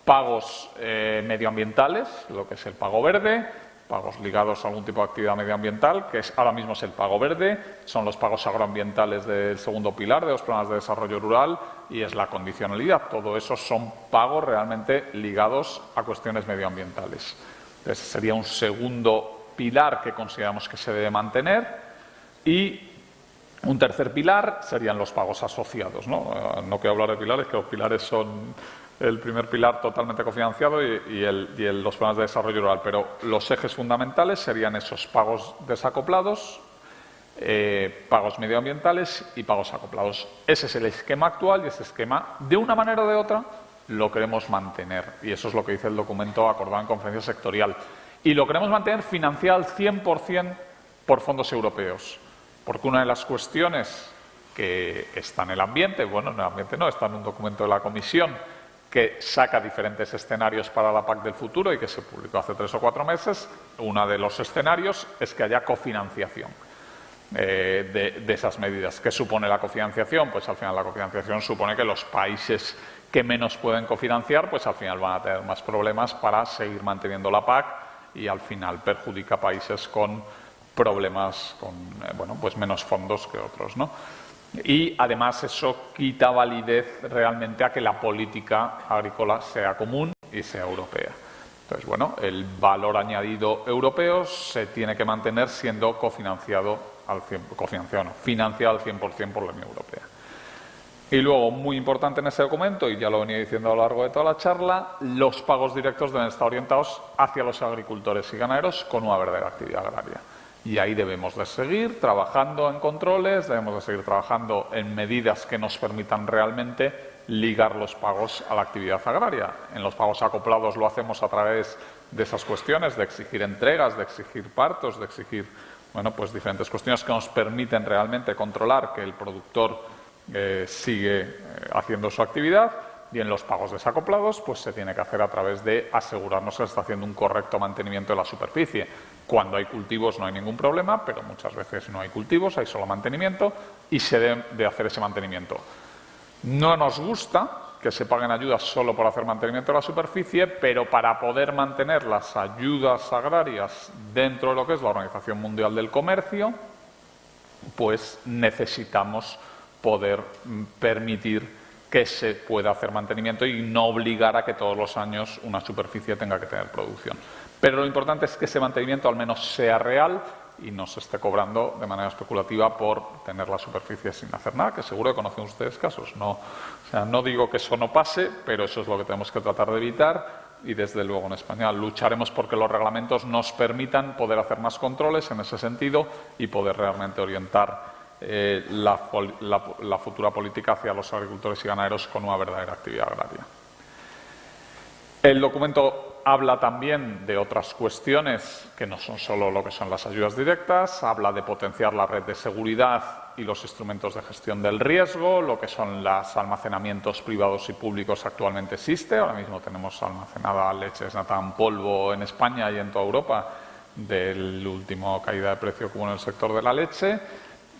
pagos medioambientales, lo que es el pago verde, pagos ligados a algún tipo de actividad medioambiental, que ahora mismo es el pago verde, son los pagos agroambientales del segundo pilar de los programas de desarrollo rural y es la condicionalidad. Todo eso son pagos realmente ligados a cuestiones medioambientales. Entonces, sería un segundo pilar que consideramos que se debe mantener y un tercer pilar serían los pagos asociados, ¿no? No quiero hablar de pilares, que los pilares son el primer pilar totalmente cofinanciado y los planes de desarrollo rural, pero los ejes fundamentales serían esos pagos desacoplados, pagos medioambientales y pagos acoplados. Ese es el esquema actual y ese esquema, de una manera o de otra, lo queremos mantener. Y eso es lo que dice el documento acordado en conferencia sectorial. Y lo queremos mantener financiado al 100% por fondos europeos. Porque una de las cuestiones que está en el ambiente, bueno, en el ambiente no, está en un documento de la Comisión, que saca diferentes escenarios para la PAC del futuro y que se publicó hace 3 o 4 meses. Uno de los escenarios es que haya cofinanciación de esas medidas. ¿Qué supone la cofinanciación? Pues al final la cofinanciación supone que los países que menos pueden cofinanciar, pues al final van a tener más problemas para seguir manteniendo la PAC y al final perjudica a países con problemas, con pues menos fondos que otros, ¿no? Y además eso quita validez realmente a que la política agrícola sea común y sea europea. Entonces, bueno, el valor añadido europeo se tiene que mantener siendo financiado al 100% por la Unión Europea. Y luego, muy importante en ese documento, y ya lo venía diciendo a lo largo de toda la charla, los pagos directos deben estar orientados hacia los agricultores y ganaderos con una verdadera actividad agraria. Y ahí debemos de seguir trabajando en controles, debemos de seguir trabajando en medidas que nos permitan realmente ligar los pagos a la actividad agraria. En los pagos acoplados lo hacemos a través de esas cuestiones, de exigir entregas, de exigir partos, de exigir, bueno, pues diferentes cuestiones que nos permiten realmente controlar que el productor sigue haciendo su actividad. Y en los pagos desacoplados, pues se tiene que hacer a través de asegurarnos que se está haciendo un correcto mantenimiento de la superficie. Cuando hay cultivos no hay ningún problema, pero muchas veces no hay cultivos, hay solo mantenimiento y se debe de hacer ese mantenimiento. No nos gusta que se paguen ayudas solo por hacer mantenimiento de la superficie, pero para poder mantener las ayudas agrarias dentro de lo que es la Organización Mundial del Comercio, pues necesitamos poder permitir que se pueda hacer mantenimiento y no obligar a que todos los años una superficie tenga que tener producción. Pero lo importante es que ese mantenimiento al menos sea real y no se esté cobrando de manera especulativa por tener la superficie sin hacer nada, que seguro que conocen ustedes casos. No digo que eso no pase, pero eso es lo que tenemos que tratar de evitar y desde luego en España lucharemos porque los reglamentos nos permitan poder hacer más controles en ese sentido y poder realmente orientar la futura política hacia los agricultores y ganaderos con una verdadera actividad agraria. El documento habla también de otras cuestiones que no son solo lo que son las ayudas directas, habla de potenciar la red de seguridad y los instrumentos de gestión del riesgo, lo que son los almacenamientos privados y públicos actualmente existe. Ahora mismo tenemos almacenada leche desnatada en polvo en España y en toda Europa del último caída de precio que hubo en el sector de la leche.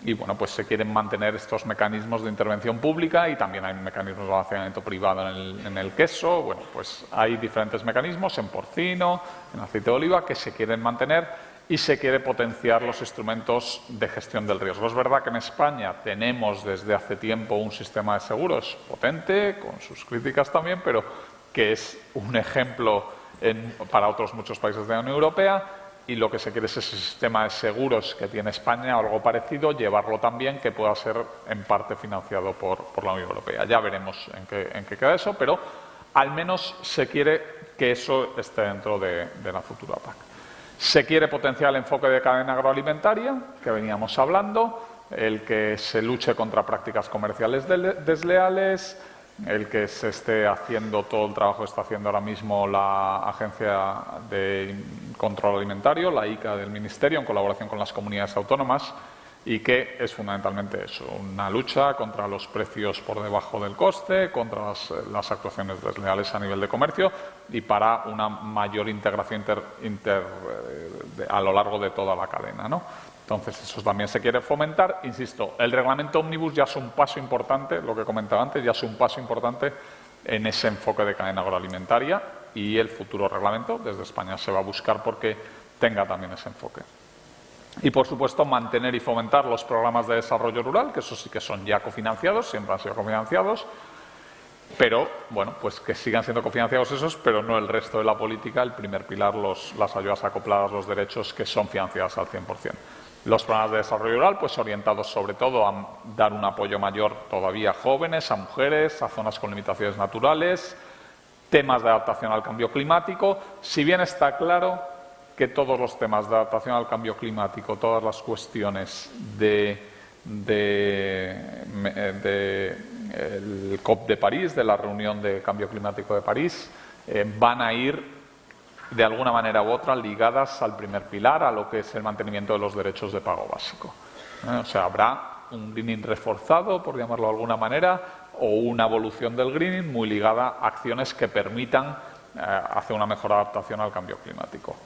Y bueno, pues se quieren mantener estos mecanismos de intervención pública y también hay mecanismos de almacenamiento privado en el queso. Bueno, pues hay diferentes mecanismos en porcino, en aceite de oliva, que se quieren mantener y se quiere potenciar los instrumentos de gestión del riesgo. Es verdad que en España tenemos desde hace tiempo un sistema de seguros potente, con sus críticas también, pero que es un ejemplo para otros muchos países de la Unión Europea. Y lo que se quiere es ese sistema de seguros que tiene España o algo parecido, llevarlo también, que pueda ser en parte financiado por la Unión Europea. Ya veremos en qué queda eso, pero al menos se quiere que eso esté dentro de la futura PAC. Se quiere potenciar el enfoque de cadena agroalimentaria, que veníamos hablando, el que se luche contra prácticas comerciales desleales, el que se esté haciendo todo el trabajo que está haciendo ahora mismo la Agencia de Control Alimentario, la ICA del Ministerio, en colaboración con las comunidades autónomas, y que es fundamentalmente eso, una lucha contra los precios por debajo del coste, contra las actuaciones desleales a nivel de comercio y para una mayor integración a lo largo de toda la cadena, ¿no? Entonces, eso también se quiere fomentar. Insisto, el reglamento Ómnibus ya es un paso importante, lo que comentaba antes, ya es un paso importante en ese enfoque de cadena agroalimentaria y el futuro reglamento desde España se va a buscar porque tenga también ese enfoque. Y, por supuesto, mantener y fomentar los programas de desarrollo rural, que eso sí que son ya cofinanciados, siempre han sido cofinanciados, pero, bueno, pues que sigan siendo cofinanciados esos, pero no el resto de la política, el primer pilar, las ayudas acopladas, los derechos, que son financiadas al 100%. Los programas de desarrollo rural, pues orientados sobre todo a dar un apoyo mayor todavía a jóvenes, a mujeres, a zonas con limitaciones naturales, temas de adaptación al cambio climático. Si bien está claro que todos los temas de adaptación al cambio climático, todas las cuestiones del COP de París, de la reunión de cambio climático de París, van a ir de alguna manera u otra ligadas al primer pilar, a lo que es el mantenimiento de los derechos de pago básico. O sea, habrá un greening reforzado, por llamarlo de alguna manera, o una evolución del greening muy ligada a acciones que permitan hacer una mejor adaptación al cambio climático.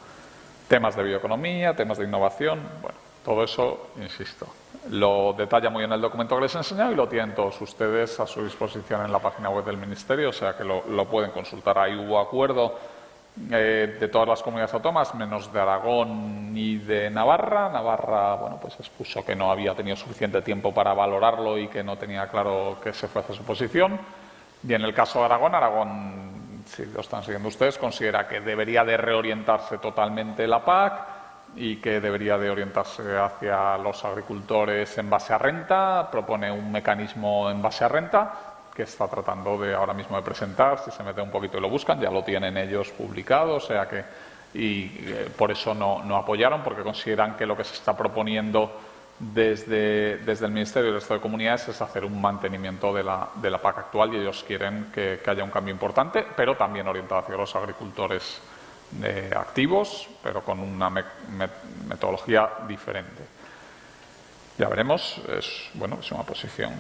Temas de bioeconomía, temas de innovación, bueno, todo eso, insisto, lo detalla muy bien el documento que les he enseñado y lo tienen todos ustedes a su disposición en la página web del Ministerio, o sea que lo pueden consultar. Ahí hubo acuerdo de todas las comunidades autónomas, menos de Aragón y de Navarra. Navarra, bueno, pues expuso que no había tenido suficiente tiempo para valorarlo y que no tenía claro que se fuese a su posición. Y en el caso de Aragón, si lo están siguiendo ustedes, considera que debería de reorientarse totalmente la PAC y que debería de orientarse hacia los agricultores en base a renta. Propone un mecanismo en base a renta que está tratando de ahora mismo de presentar. Si se mete un poquito y lo buscan, ya lo tienen ellos publicado, o sea que y por eso no apoyaron, porque consideran que lo que se está proponiendo desde el Ministerio y el resto de comunidades es hacer un mantenimiento de la PAC actual, y ellos quieren que haya un cambio importante, pero también orientado hacia los agricultores activos, pero con una metodología diferente. Ya veremos, es una posición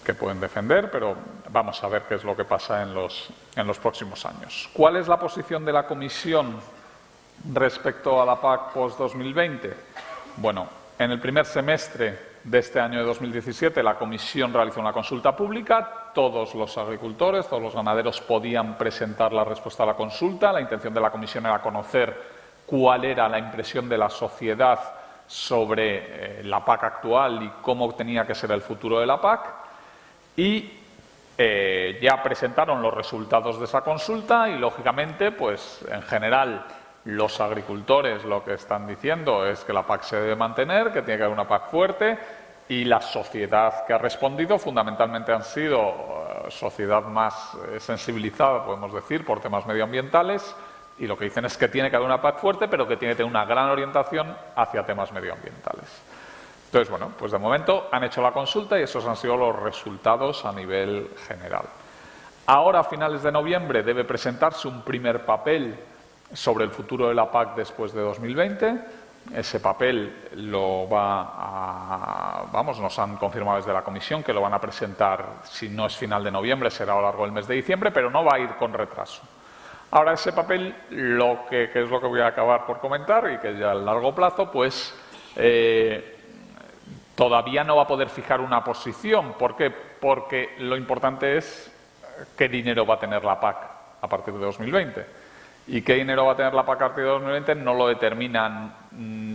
que pueden defender, pero vamos a ver qué es lo que pasa en los próximos años. ¿Cuál es la posición de la Comisión respecto a la PAC post-2020? Bueno, en el primer semestre de este año de 2017 la Comisión realizó una consulta pública. Todos los agricultores, todos los ganaderos podían presentar la respuesta a la consulta. La intención de la Comisión era conocer cuál era la impresión de la sociedad sobre la PAC actual y cómo tenía que ser el futuro de la PAC. Y ya presentaron los resultados de esa consulta y, lógicamente, pues en general los agricultores lo que están diciendo es que la PAC se debe mantener, que tiene que haber una PAC fuerte, y la sociedad que ha respondido fundamentalmente han sido sociedad más sensibilizada, podemos decir, por temas medioambientales, y lo que dicen es que tiene que haber una PAC fuerte, pero que tiene que tener una gran orientación hacia temas medioambientales. Entonces, bueno, pues de momento han hecho la consulta y esos han sido los resultados a nivel general. Ahora, a finales de noviembre, debe presentarse un primer papel sobre el futuro de la PAC después de 2020. Ese papel nos han confirmado desde la Comisión que lo van a presentar, si no es final de noviembre, será a lo largo del mes de diciembre, pero no va a ir con retraso. Ahora, ese papel, que es lo que voy a acabar por comentar y que ya a largo plazo, pues todavía no va a poder fijar una posición. ¿Por qué? Porque lo importante es qué dinero va a tener la PAC a partir de 2020. Y qué dinero va a tener la PAC a partir de 2020 no lo determinan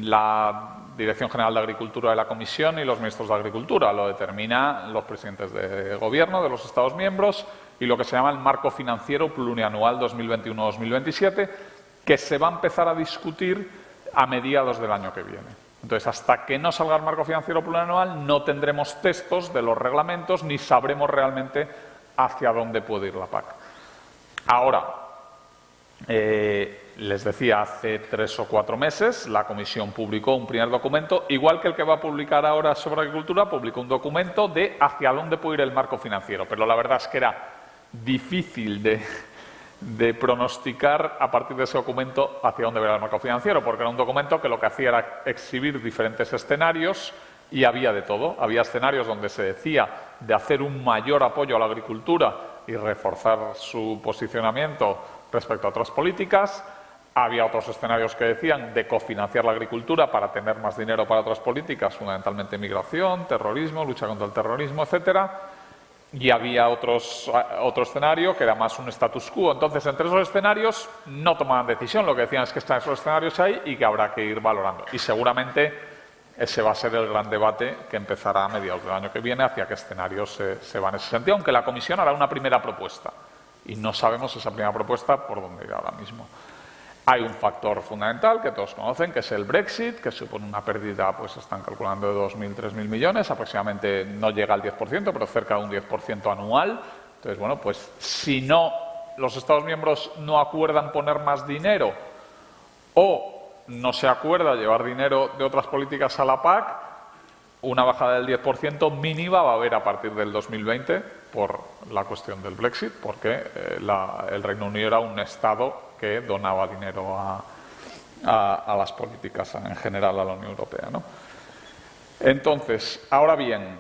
la Dirección General de Agricultura de la Comisión y los ministros de Agricultura, lo determinan los presidentes de gobierno de los Estados miembros y lo que se llama el marco financiero plurianual 2021-2027, que se va a empezar a discutir a mediados del año que viene. Entonces, hasta que no salga el marco financiero plurianual, no tendremos textos de los reglamentos ni sabremos realmente hacia dónde puede ir la PAC. Ahora, les decía, hace 3 o 4 meses la Comisión publicó un primer documento, igual que el que va a publicar ahora sobre agricultura, publicó un documento de hacia dónde puede ir el marco financiero, pero la verdad es que era difícil de pronosticar a partir de ese documento hacia dónde va el marco financiero, porque era un documento que lo que hacía era exhibir diferentes escenarios y había de todo. Había escenarios donde se decía de hacer un mayor apoyo a la agricultura y reforzar su posicionamiento respecto a otras políticas. Había otros escenarios que decían de cofinanciar la agricultura para tener más dinero para otras políticas, fundamentalmente migración, terrorismo, lucha contra el terrorismo, etcétera. Y había otro escenario que era más un status quo. Entonces, entre esos escenarios no tomaban decisión. Lo que decían es que están esos escenarios ahí y que habrá que ir valorando. Y seguramente ese va a ser el gran debate que empezará a mediados del año que viene, hacia qué escenarios se va en ese sentido, aunque la Comisión hará una primera propuesta. Y no sabemos esa primera propuesta por dónde irá ahora mismo. Hay un factor fundamental que todos conocen, que es el Brexit, que supone una pérdida, pues están calculando de 2.000, 3.000 millones, aproximadamente no llega al 10%, pero cerca de un 10% anual. Entonces, bueno, pues si no, los Estados miembros no acuerdan poner más dinero o no se acuerda llevar dinero de otras políticas a la PAC, una bajada del 10% mínima va a haber a partir del 2020 por la cuestión del Brexit, porque el Reino Unido era un Estado que donaba dinero a las políticas en general a la Unión Europea, ¿no? Entonces, ahora bien,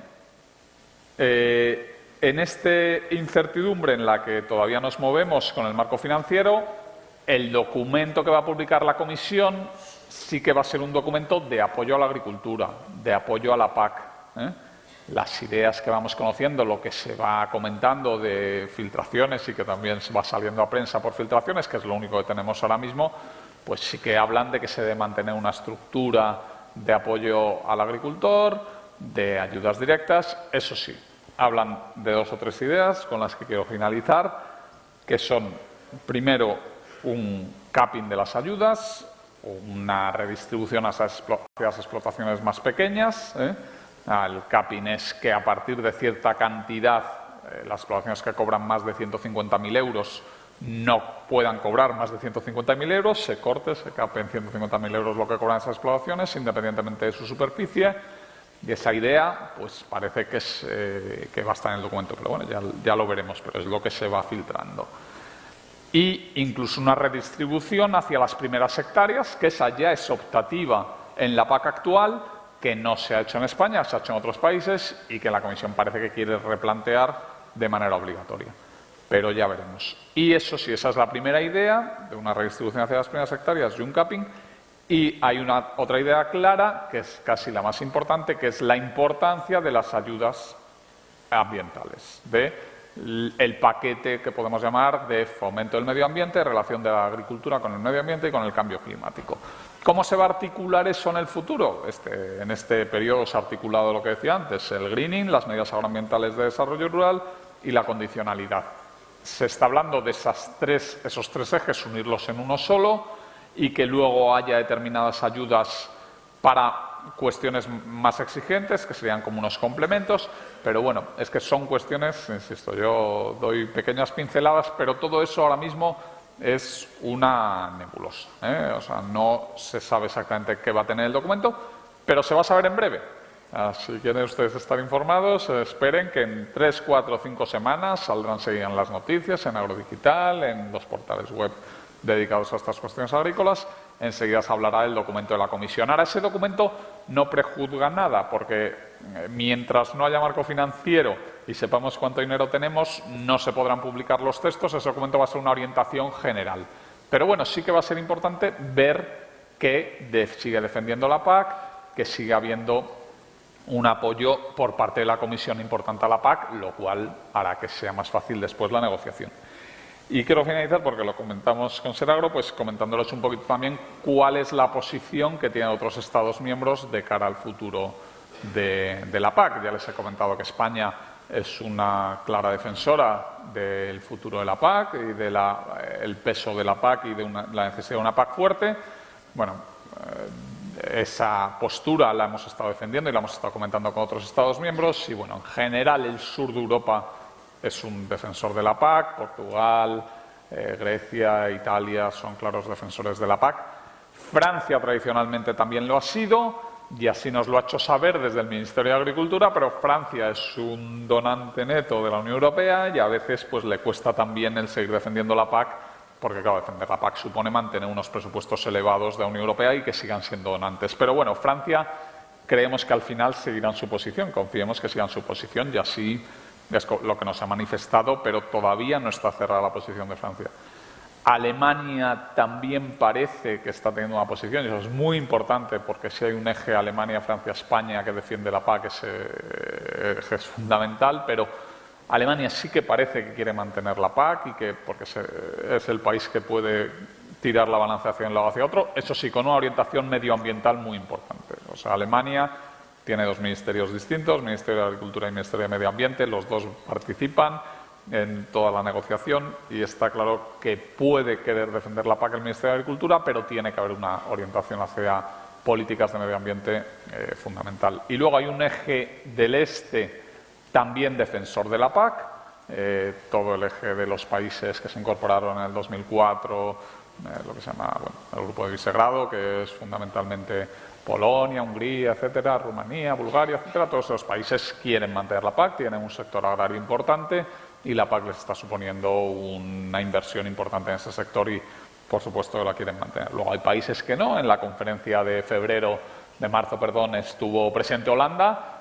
en esta incertidumbre en la que todavía nos movemos con el marco financiero, el documento que va a publicar la Comisión sí que va a ser un documento de apoyo a la agricultura, de apoyo a la PAC, ¿eh? Las ideas que vamos conociendo, lo que se va comentando de filtraciones y que también va saliendo a prensa por filtraciones, que es lo único que tenemos ahora mismo, pues sí que hablan de que se debe mantener una estructura de apoyo al agricultor, de ayudas directas. Eso sí, hablan de 2 o 3 ideas con las que quiero finalizar, que son, primero, un capping de las ayudas, una redistribución hacia las explotaciones más pequeñas, El capping es que a partir de cierta cantidad, las explotaciones que cobran más de 150.000 euros no puedan cobrar más de 150.000 euros, se corte, se cape en 150.000 euros lo que cobran esas explotaciones, independientemente de su superficie. Y esa idea, pues parece que va a estar en el documento, pero bueno, ya lo veremos, pero es lo que se va filtrando. Y incluso una redistribución hacia las primeras hectáreas, que esa ya es optativa en la PAC actual, que no se ha hecho en España, se ha hecho en otros países y que la Comisión parece que quiere replantear de manera obligatoria. Pero ya veremos. Y eso sí, esa es la primera idea, de una redistribución hacia las primeras hectáreas y un capping. Y hay otra idea clara, que es casi la más importante, que es la importancia de las ayudas ambientales, del paquete que podemos llamar de fomento del medio ambiente, relación de la agricultura con el medio ambiente y con el cambio climático. ¿Cómo se va a articular eso en el futuro? En este periodo se ha articulado lo que decía antes, el greening, las medidas agroambientales de desarrollo rural y la condicionalidad. Se está hablando de esos tres ejes, unirlos en uno solo y que luego haya determinadas ayudas para cuestiones más exigentes, que serían como unos complementos, pero bueno, es que son cuestiones, insisto, yo doy pequeñas pinceladas, pero todo eso ahora mismo es una nebulosa, O sea, no se sabe exactamente qué va a tener el documento, pero se va a saber en breve. Si quieren ustedes estar informados, esperen que en 3, 4 o 5 semanas saldrán seguidas las noticias en Agrodigital, en los portales web dedicados a estas cuestiones agrícolas. Enseguida se hablará del documento de la Comisión. Ahora, ese documento no prejuzga nada, porque mientras no haya marco financiero y sepamos cuánto dinero tenemos, no se podrán publicar los textos. Ese documento va a ser una orientación general. Pero bueno, sí que va a ser importante ver que sigue defendiendo la PAC, que sigue habiendo un apoyo por parte de la Comisión importante a la PAC, lo cual hará que sea más fácil después la negociación. Y quiero finalizar, porque lo comentamos con Seragro, pues comentándoles un poquito también cuál es la posición que tienen otros Estados miembros de cara al futuro de la PAC. Ya les he comentado que España es una clara defensora del futuro de la PAC y del peso de la PAC y de la necesidad de una PAC fuerte. Bueno, esa postura la hemos estado defendiendo y la hemos estado comentando con otros Estados miembros y, bueno, en general el sur de Europa es un defensor de la PAC, Portugal, Grecia, Italia son claros defensores de la PAC. Francia tradicionalmente también lo ha sido y así nos lo ha hecho saber desde el Ministerio de Agricultura, pero Francia es un donante neto de la Unión Europea y a veces pues le cuesta también el seguir defendiendo la PAC, porque claro, defender la PAC supone mantener unos presupuestos elevados de la Unión Europea y que sigan siendo donantes. Pero bueno, Francia creemos que al final seguirán su posición, confiemos que sigan su posición y así es lo que nos ha manifestado, pero todavía no está cerrada la posición de Francia. Alemania también parece que está teniendo una posición, y eso es muy importante porque si hay un eje Alemania, Francia, España que defiende la PAC, ese eje es fundamental, pero Alemania sí que parece que quiere mantener la PAC y que porque es el país que puede tirar la balanza hacia un lado o hacia otro, eso sí, con una orientación medioambiental muy importante. O sea, Alemania tiene dos ministerios distintos, Ministerio de Agricultura y Ministerio de Medio Ambiente, los dos participan en toda la negociación y está claro que puede querer defender la PAC el Ministerio de Agricultura, pero tiene que haber una orientación hacia políticas de medio ambiente fundamental. Y luego hay un eje del este también defensor de la PAC, todo el eje de los países que se incorporaron en el 2004, lo que se llama el Grupo de Visegrado, que es fundamentalmente Polonia, Hungría, etcétera, Rumanía, Bulgaria, etcétera. Todos esos países quieren mantener la PAC, tienen un sector agrario importante y la PAC les está suponiendo una inversión importante en ese sector y, por supuesto, la quieren mantener. Luego hay países que no. En la conferencia de marzo, estuvo presente Holanda.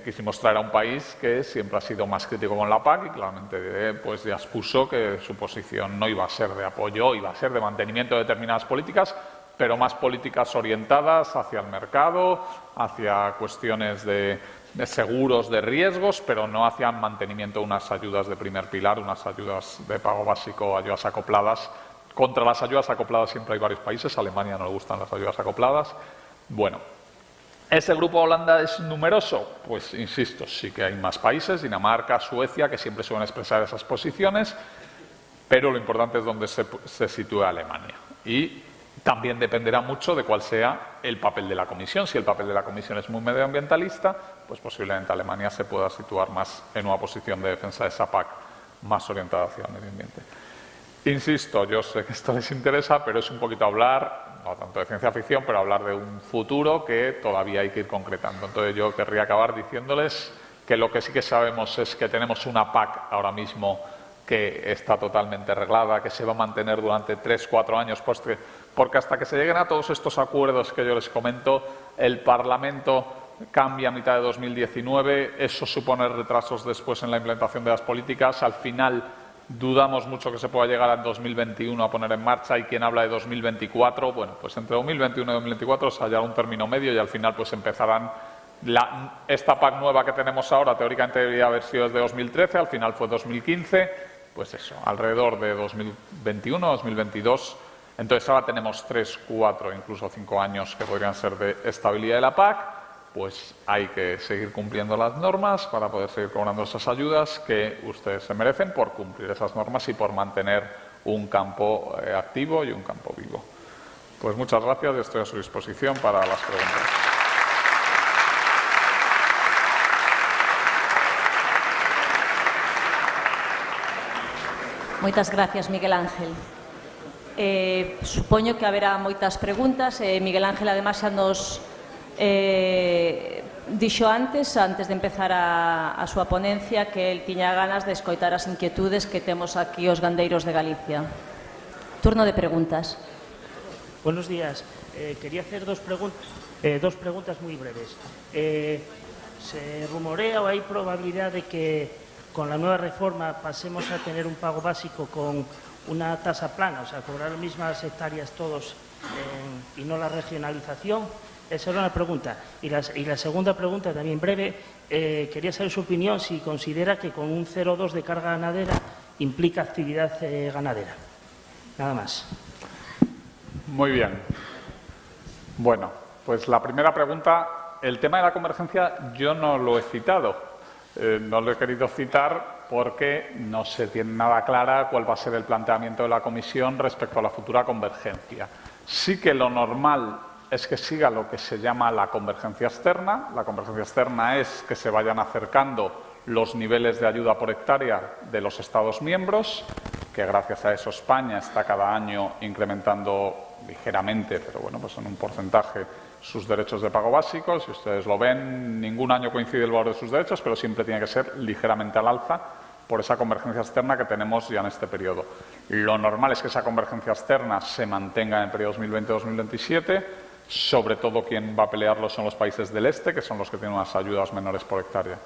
Quisimos traer a un país que siempre ha sido más crítico con la PAC y claramente pues ya expuso que su posición no iba a ser de apoyo, iba a ser de mantenimiento de determinadas políticas, pero más políticas orientadas hacia el mercado, hacia cuestiones de seguros de riesgos, pero no hacia el mantenimiento de unas ayudas de primer pilar, unas ayudas de pago básico, ayudas acopladas. Contra las ayudas acopladas siempre hay varios países, a Alemania no le gustan las ayudas acopladas. Bueno, ¿ese grupo Holanda es numeroso? Pues insisto, sí que hay más países, Dinamarca, Suecia, que siempre suelen expresar esas posiciones, pero lo importante es dónde se sitúa Alemania. Y también dependerá mucho de cuál sea el papel de la Comisión. Si el papel de la Comisión es muy medioambientalista, pues posiblemente Alemania se pueda situar más en una posición de defensa de esa PAC más orientada hacia el medio ambiente. Insisto, yo sé que esto les interesa, pero es un poquito hablar, no tanto de ciencia ficción, pero hablar de un futuro que todavía hay que ir concretando. Entonces yo querría acabar diciéndoles que lo que sí que sabemos es que tenemos una PAC ahora mismo que está totalmente arreglada, que se va a mantener durante 3-4 años, porque hasta que se lleguen a todos estos acuerdos que yo les comento, el Parlamento cambia a mitad de 2019, eso supone retrasos después en la implementación de las políticas. Al final dudamos mucho que se pueda llegar en 2021 a poner en marcha, y quien habla de 2024, bueno, pues entre 2021 y 2024 se hallará un término medio y al final pues empezarán esta PAC nueva que tenemos ahora. Teóricamente debería haber sido desde 2013, al final fue 2015, pues eso, alrededor de 2021, 2022. Entonces ahora tenemos 3, 4, incluso 5 años que podrían ser de estabilidad de la PAC. Pues hay que seguir cumpliendo las normas para poder seguir cobrando esas ayudas que ustedes se merecen por cumplir esas normas y por mantener un campo activo y un campo vivo. Pues muchas gracias y estoy a su disposición para las preguntas. Moitas gracias, Miguel Ángel. Supoño que haberá moitas preguntas. Miguel Ángel, además, xa nos dixo antes de empezar a súa ponencia, que el tiña ganas de escoitar as inquietudes que temos aquí os gandeiros de Galicia. Turno de preguntas. Buenos días. Quería hacer dos preguntas muy breves. Se rumorea o hay probabilidad de que con la nueva reforma pasemos a tener un pago básico con una tasa plana, o sea, cobrar las mismas hectáreas todos y no la regionalización. Esa era una pregunta. Y la segunda pregunta, también breve, quería saber su opinión si considera que con un 0,2 de carga ganadera implica actividad ganadera. Nada más. Muy bien. Bueno, pues la primera pregunta, el tema de la convergencia yo no lo he citado. No lo he querido citar porque no se tiene nada clara cuál va a ser el planteamiento de la Comisión respecto a la futura convergencia. Sí que lo normal es que siga lo que se llama la convergencia externa. La convergencia externa es que se vayan acercando los niveles de ayuda por hectárea de los Estados miembros, que gracias a eso España está cada año incrementando ligeramente, pero bueno, pues en un porcentaje, sus derechos de pago básicos. Si ustedes lo ven, ningún año coincide el valor de sus derechos, pero siempre tiene que ser ligeramente al alza por esa convergencia externa que tenemos ya en este periodo. Lo normal es que esa convergencia externa se mantenga en el periodo 2020-2027, sobre todo quien va a pelearlo son los países del este, que son los que tienen unas ayudas menores por hectárea.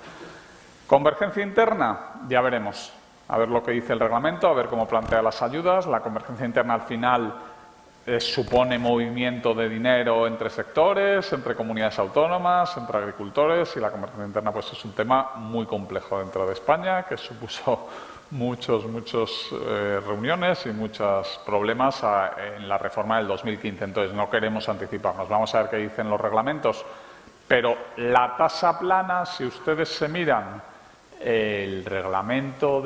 Convergencia interna, ya veremos. A ver lo que dice el reglamento, a ver cómo plantea las ayudas. La convergencia interna al final supone movimiento de dinero entre sectores, entre comunidades autónomas, entre agricultores, y la convergencia interna pues es un tema muy complejo dentro de España, que supuso muchas reuniones y muchos problemas en la reforma del 2015. Entonces no queremos anticiparnos. Vamos a ver qué dicen los reglamentos. Pero la tasa plana, si ustedes se miran el reglamento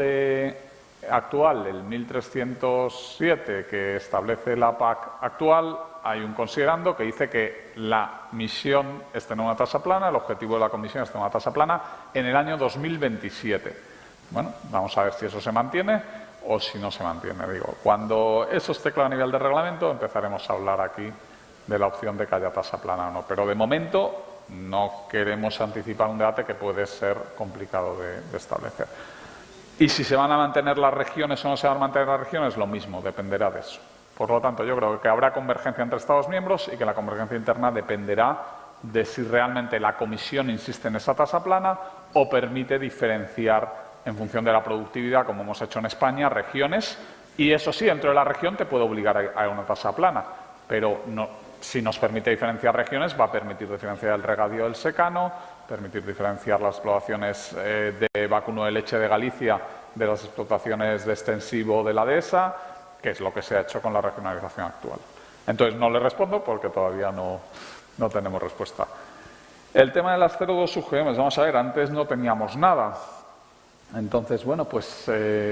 actual, el 1307, que establece la PAC actual, hay un considerando que dice que la misión es tener una tasa plana, el objetivo de la Comisión es tener una tasa plana en el año 2027. Bueno, vamos a ver si eso se mantiene o si no se mantiene. Digo, cuando eso esté claro a nivel de reglamento, empezaremos a hablar aquí de la opción de que haya tasa plana o no. Pero de momento no queremos anticipar un debate que puede ser complicado de establecer. Y si se van a mantener las regiones o no se van a mantener las regiones, lo mismo, dependerá de eso. Por lo tanto, yo creo que habrá convergencia entre Estados miembros y que la convergencia interna dependerá de si realmente la Comisión insiste en esa tasa plana o permite diferenciar en función de la productividad, como hemos hecho en España, regiones. Y eso sí, dentro de la región te puede obligar a una tasa plana, pero no, si nos permite diferenciar regiones, va a permitir diferenciar el regadío del secano, permitir diferenciar las explotaciones de vacuno de leche de Galicia de las explotaciones de extensivo de la dehesa, que es lo que se ha hecho con la regionalización actual. Entonces, no le respondo porque todavía no tenemos respuesta. El tema de las 0,2 UGM, vamos a ver, antes no teníamos nada. Entonces, bueno, pues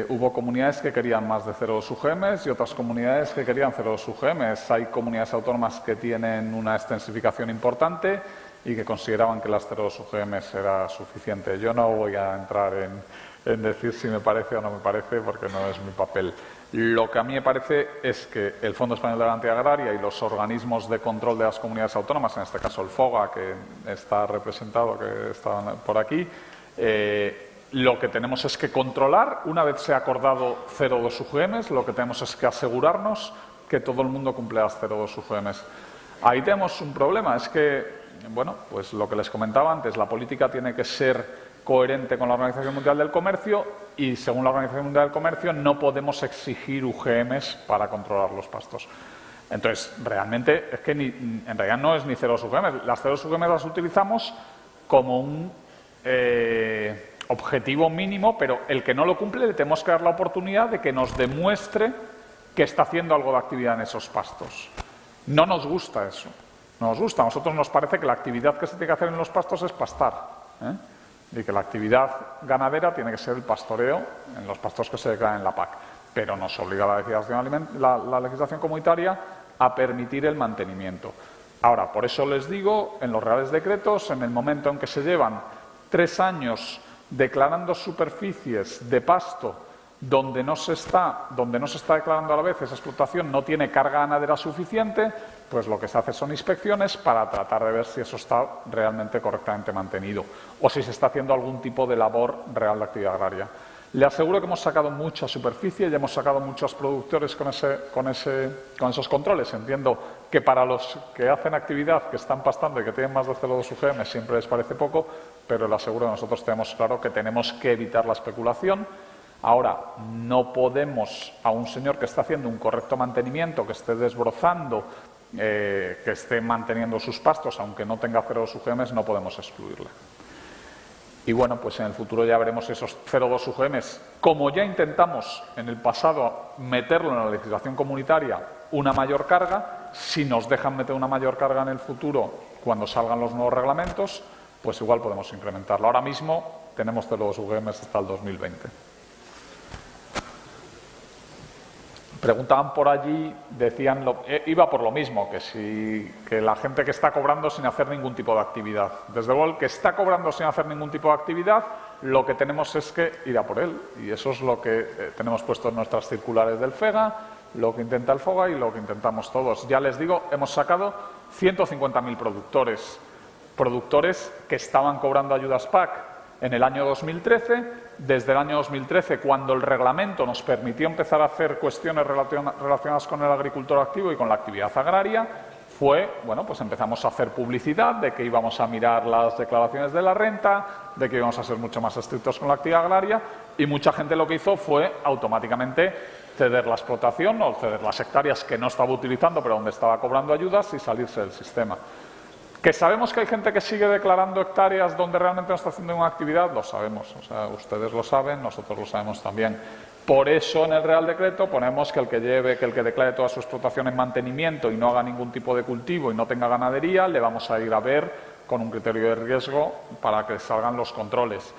hubo comunidades que querían más de 0,2 UGM y otras comunidades que querían 0,2 UGM. Hay comunidades autónomas que tienen una extensificación importante y que consideraban que las 0,2 UGM era suficiente. Yo no voy a entrar en decir si me parece o no me parece, porque no es mi papel. Lo que a mí me parece es que el Fondo Español de Garantía Agraria y los organismos de control de las comunidades autónomas, en este caso el FOGA, que está representado, que está por aquí, lo que tenemos es que controlar, una vez se ha acordado 0,2 UGM, lo que tenemos es que asegurarnos que todo el mundo cumple las 0,2 UGM. Ahí tenemos un problema, es que, bueno, pues lo que les comentaba antes, la política tiene que ser coherente con la Organización Mundial del Comercio y, según la Organización Mundial del Comercio, no podemos exigir UGMs para controlar los pastos. Entonces, realmente, es que en realidad no es ni 0,2 UGM. Las 0,2 UGM las utilizamos como un objetivo mínimo, pero el que no lo cumple le tenemos que dar la oportunidad de que nos demuestre que está haciendo algo de actividad en esos pastos. No nos gusta eso. No nos gusta. A nosotros nos parece que la actividad que se tiene que hacer en los pastos es pastar, y que la actividad ganadera tiene que ser el pastoreo en los pastos que se declaran en la PAC. Pero nos obliga la legislación comunitaria a permitir el mantenimiento. Ahora, por eso les digo, en los reales decretos, en el momento en que se llevan 3 años declarando superficies de pasto donde no se está declarando a la vez esa explotación, no tiene carga ganadera suficiente, pues lo que se hace son inspecciones para tratar de ver si eso está realmente correctamente mantenido o si se está haciendo algún tipo de labor real de actividad agraria. Le aseguro que hemos sacado mucha superficie y hemos sacado muchos productores con esos controles. Entiendo que para los que hacen actividad, que están pastando y que tienen más de 0,2 UGM siempre les parece poco, pero le aseguro que nosotros tenemos claro que tenemos que evitar la especulación. Ahora, no podemos a un señor que está haciendo un correcto mantenimiento, que esté desbrozando, que esté manteniendo sus pastos, aunque no tenga 0,2 UGM, no podemos excluirle. Y bueno, pues en el futuro ya veremos esos 0,2 UGM. Como ya intentamos en el pasado meterlo en la legislación comunitaria, una mayor carga, si nos dejan meter una mayor carga en el futuro cuando salgan los nuevos reglamentos, pues igual podemos incrementarlo. Ahora mismo tenemos 0,2 UGM hasta el 2020. Preguntaban por allí, decían, iba por lo mismo, que la gente que está cobrando sin hacer ningún tipo de actividad. Desde luego, el que está cobrando sin hacer ningún tipo de actividad, lo que tenemos es que ir a por él. Y eso es lo que tenemos puesto en nuestras circulares del FEGA, lo que intenta el FOGA y lo que intentamos todos. Ya les digo, hemos sacado 150.000 productores que estaban cobrando ayudas PAC en el año 2013. Desde el año 2013, cuando el reglamento nos permitió empezar a hacer cuestiones relacionadas con el agricultor activo y con la actividad agraria, pues empezamos a hacer publicidad de que íbamos a mirar las declaraciones de la renta, de que íbamos a ser mucho más estrictos con la actividad agraria, y mucha gente lo que hizo fue automáticamente ceder la explotación o ceder las hectáreas que no estaba utilizando pero donde estaba cobrando ayudas y salirse del sistema. ¿Que sabemos que hay gente que sigue declarando hectáreas donde realmente no está haciendo una actividad? Lo sabemos, o sea, ustedes lo saben, nosotros lo sabemos también. Por eso en el Real Decreto ponemos que el que declare toda su explotación en mantenimiento y no haga ningún tipo de cultivo y no tenga ganadería, le vamos a ir a ver con un criterio de riesgo para que salgan los controles.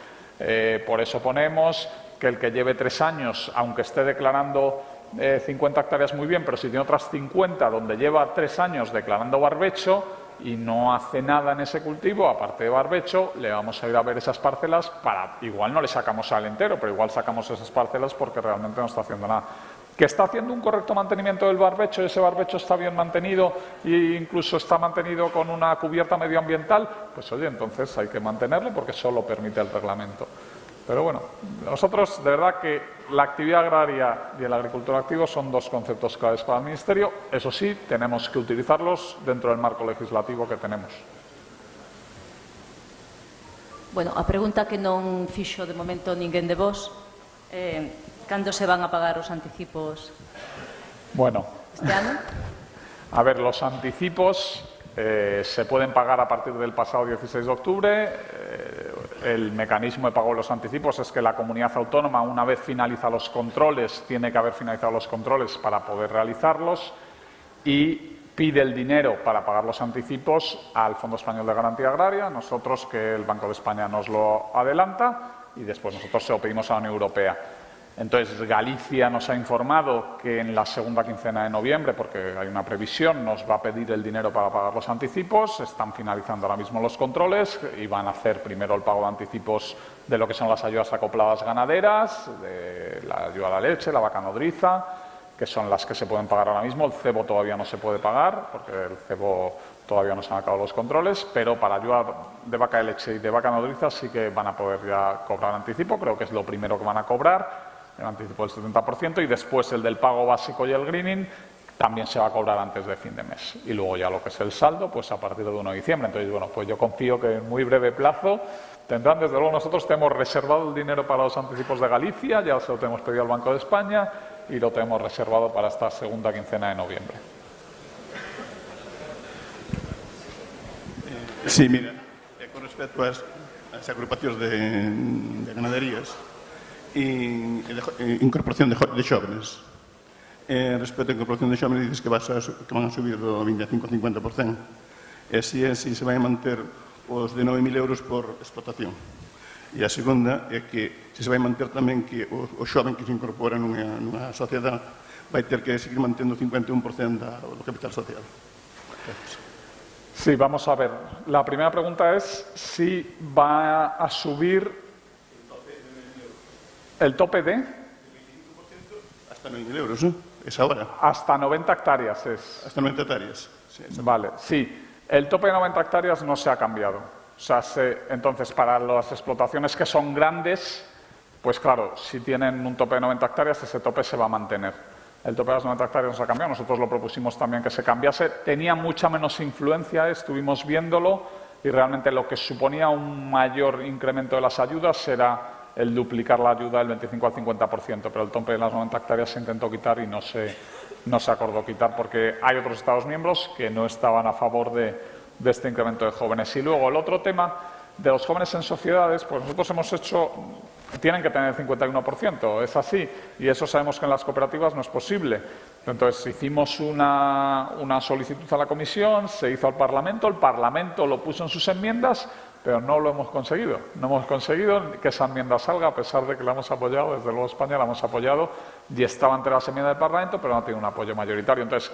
Por eso ponemos que el que lleve 3 años, aunque esté declarando 50 hectáreas muy bien, pero si tiene otras 50 donde lleva 3 años declarando barbecho y no hace nada en ese cultivo, aparte de barbecho, le vamos a ir a ver esas parcelas igual no le sacamos al entero, pero igual sacamos esas parcelas porque realmente no está haciendo nada. ¿Que está haciendo un correcto mantenimiento del barbecho y ese barbecho está bien mantenido e incluso está mantenido con una cubierta medioambiental? Pues oye, entonces hay que mantenerlo porque eso lo permite el reglamento. Pero bueno, nosotros de verdad que la actividad agraria y el agricultor activo son 2 conceptos claves para el Ministerio. Eso sí, tenemos que utilizarlos dentro del marco legislativo que tenemos. Bueno, a pregunta que non fixo de momento ninguén de vos, cando se van a pagar os anticipos bueno, este ano? A ver, los anticipos se pueden pagar a partir del pasado 16 de octubre. El mecanismo de pago de los anticipos es que la comunidad autónoma, una vez finaliza los controles, tiene que haber finalizado los controles para poder realizarlos y pide el dinero para pagar los anticipos al Fondo Español de Garantía Agraria, nosotros que el Banco de España nos lo adelanta y después nosotros se lo pedimos a la Unión Europea. Entonces, Galicia nos ha informado que en la segunda quincena de noviembre, porque hay una previsión, nos va a pedir el dinero para pagar los anticipos. Están finalizando ahora mismo los controles y van a hacer primero el pago de anticipos de lo que son las ayudas acopladas ganaderas, de la ayuda a la leche, la vaca nodriza, que son las que se pueden pagar ahora mismo. El cebo todavía no se puede pagar, porque el cebo todavía no se han acabado los controles, pero para ayuda de vaca de leche y de vaca nodriza sí que van a poder ya cobrar anticipo. Creo que es lo primero que van a cobrar, el anticipo del 70%, y después el del pago básico y el greening también se va a cobrar antes de fin de mes. Y luego ya lo que es el saldo, pues a partir de 1 de diciembre. Entonces, bueno, pues yo confío que en muy breve plazo tendrán. Desde luego, nosotros tenemos reservado el dinero para los anticipos de Galicia, ya se lo tenemos pedido al Banco de España y lo tenemos reservado para esta segunda quincena de noviembre. Sí, mira, con respecto a las agrupacións de ganaderías e incorporación de xóvenes, respecto a incorporación de xóvenes, dices que van a subir do 25 ao 50%, e si se vai a manter os de 9.000 euros por explotación. E a segunda é que se vai manter tamén que o xoven que se incorpora nunha sociedade vai ter que seguir mantendo o 51% do capital social. Gracias. Sí, vamos a ver. La primera pregunta es si va a subir el tope de... Hasta 9.000 euros, ¿no? Es ahora. Hasta 90 hectáreas es. Hasta 90 hectáreas. Sí, vale, sí. El tope de 90 hectáreas no se ha cambiado. O sea, entonces, para las explotaciones que son grandes, pues claro, si tienen un tope de 90 hectáreas, ese tope se va a mantener. El tope de las 90 hectáreas no se ha cambiado, nosotros lo propusimos también que se cambiase. Tenía mucha menos influencia, estuvimos viéndolo, y realmente lo que suponía un mayor incremento de las ayudas era el duplicar la ayuda del 25 al 50%, pero el tope de las 90 hectáreas se intentó quitar y no se acordó quitar, porque hay otros Estados miembros que no estaban a favor de este incremento de jóvenes. Y luego el otro tema de los jóvenes en sociedades, pues nosotros hemos hecho... Tienen que tener el 51%, es así, y eso sabemos que en las cooperativas no es posible. Entonces hicimos una solicitud a la Comisión, se hizo al Parlamento, el Parlamento lo puso en sus enmiendas, pero no lo hemos conseguido. No hemos conseguido que esa enmienda salga, a pesar de que la hemos apoyado, desde luego España la hemos apoyado, y estaba entre las enmiendas del Parlamento, pero no tiene un apoyo mayoritario. Entonces,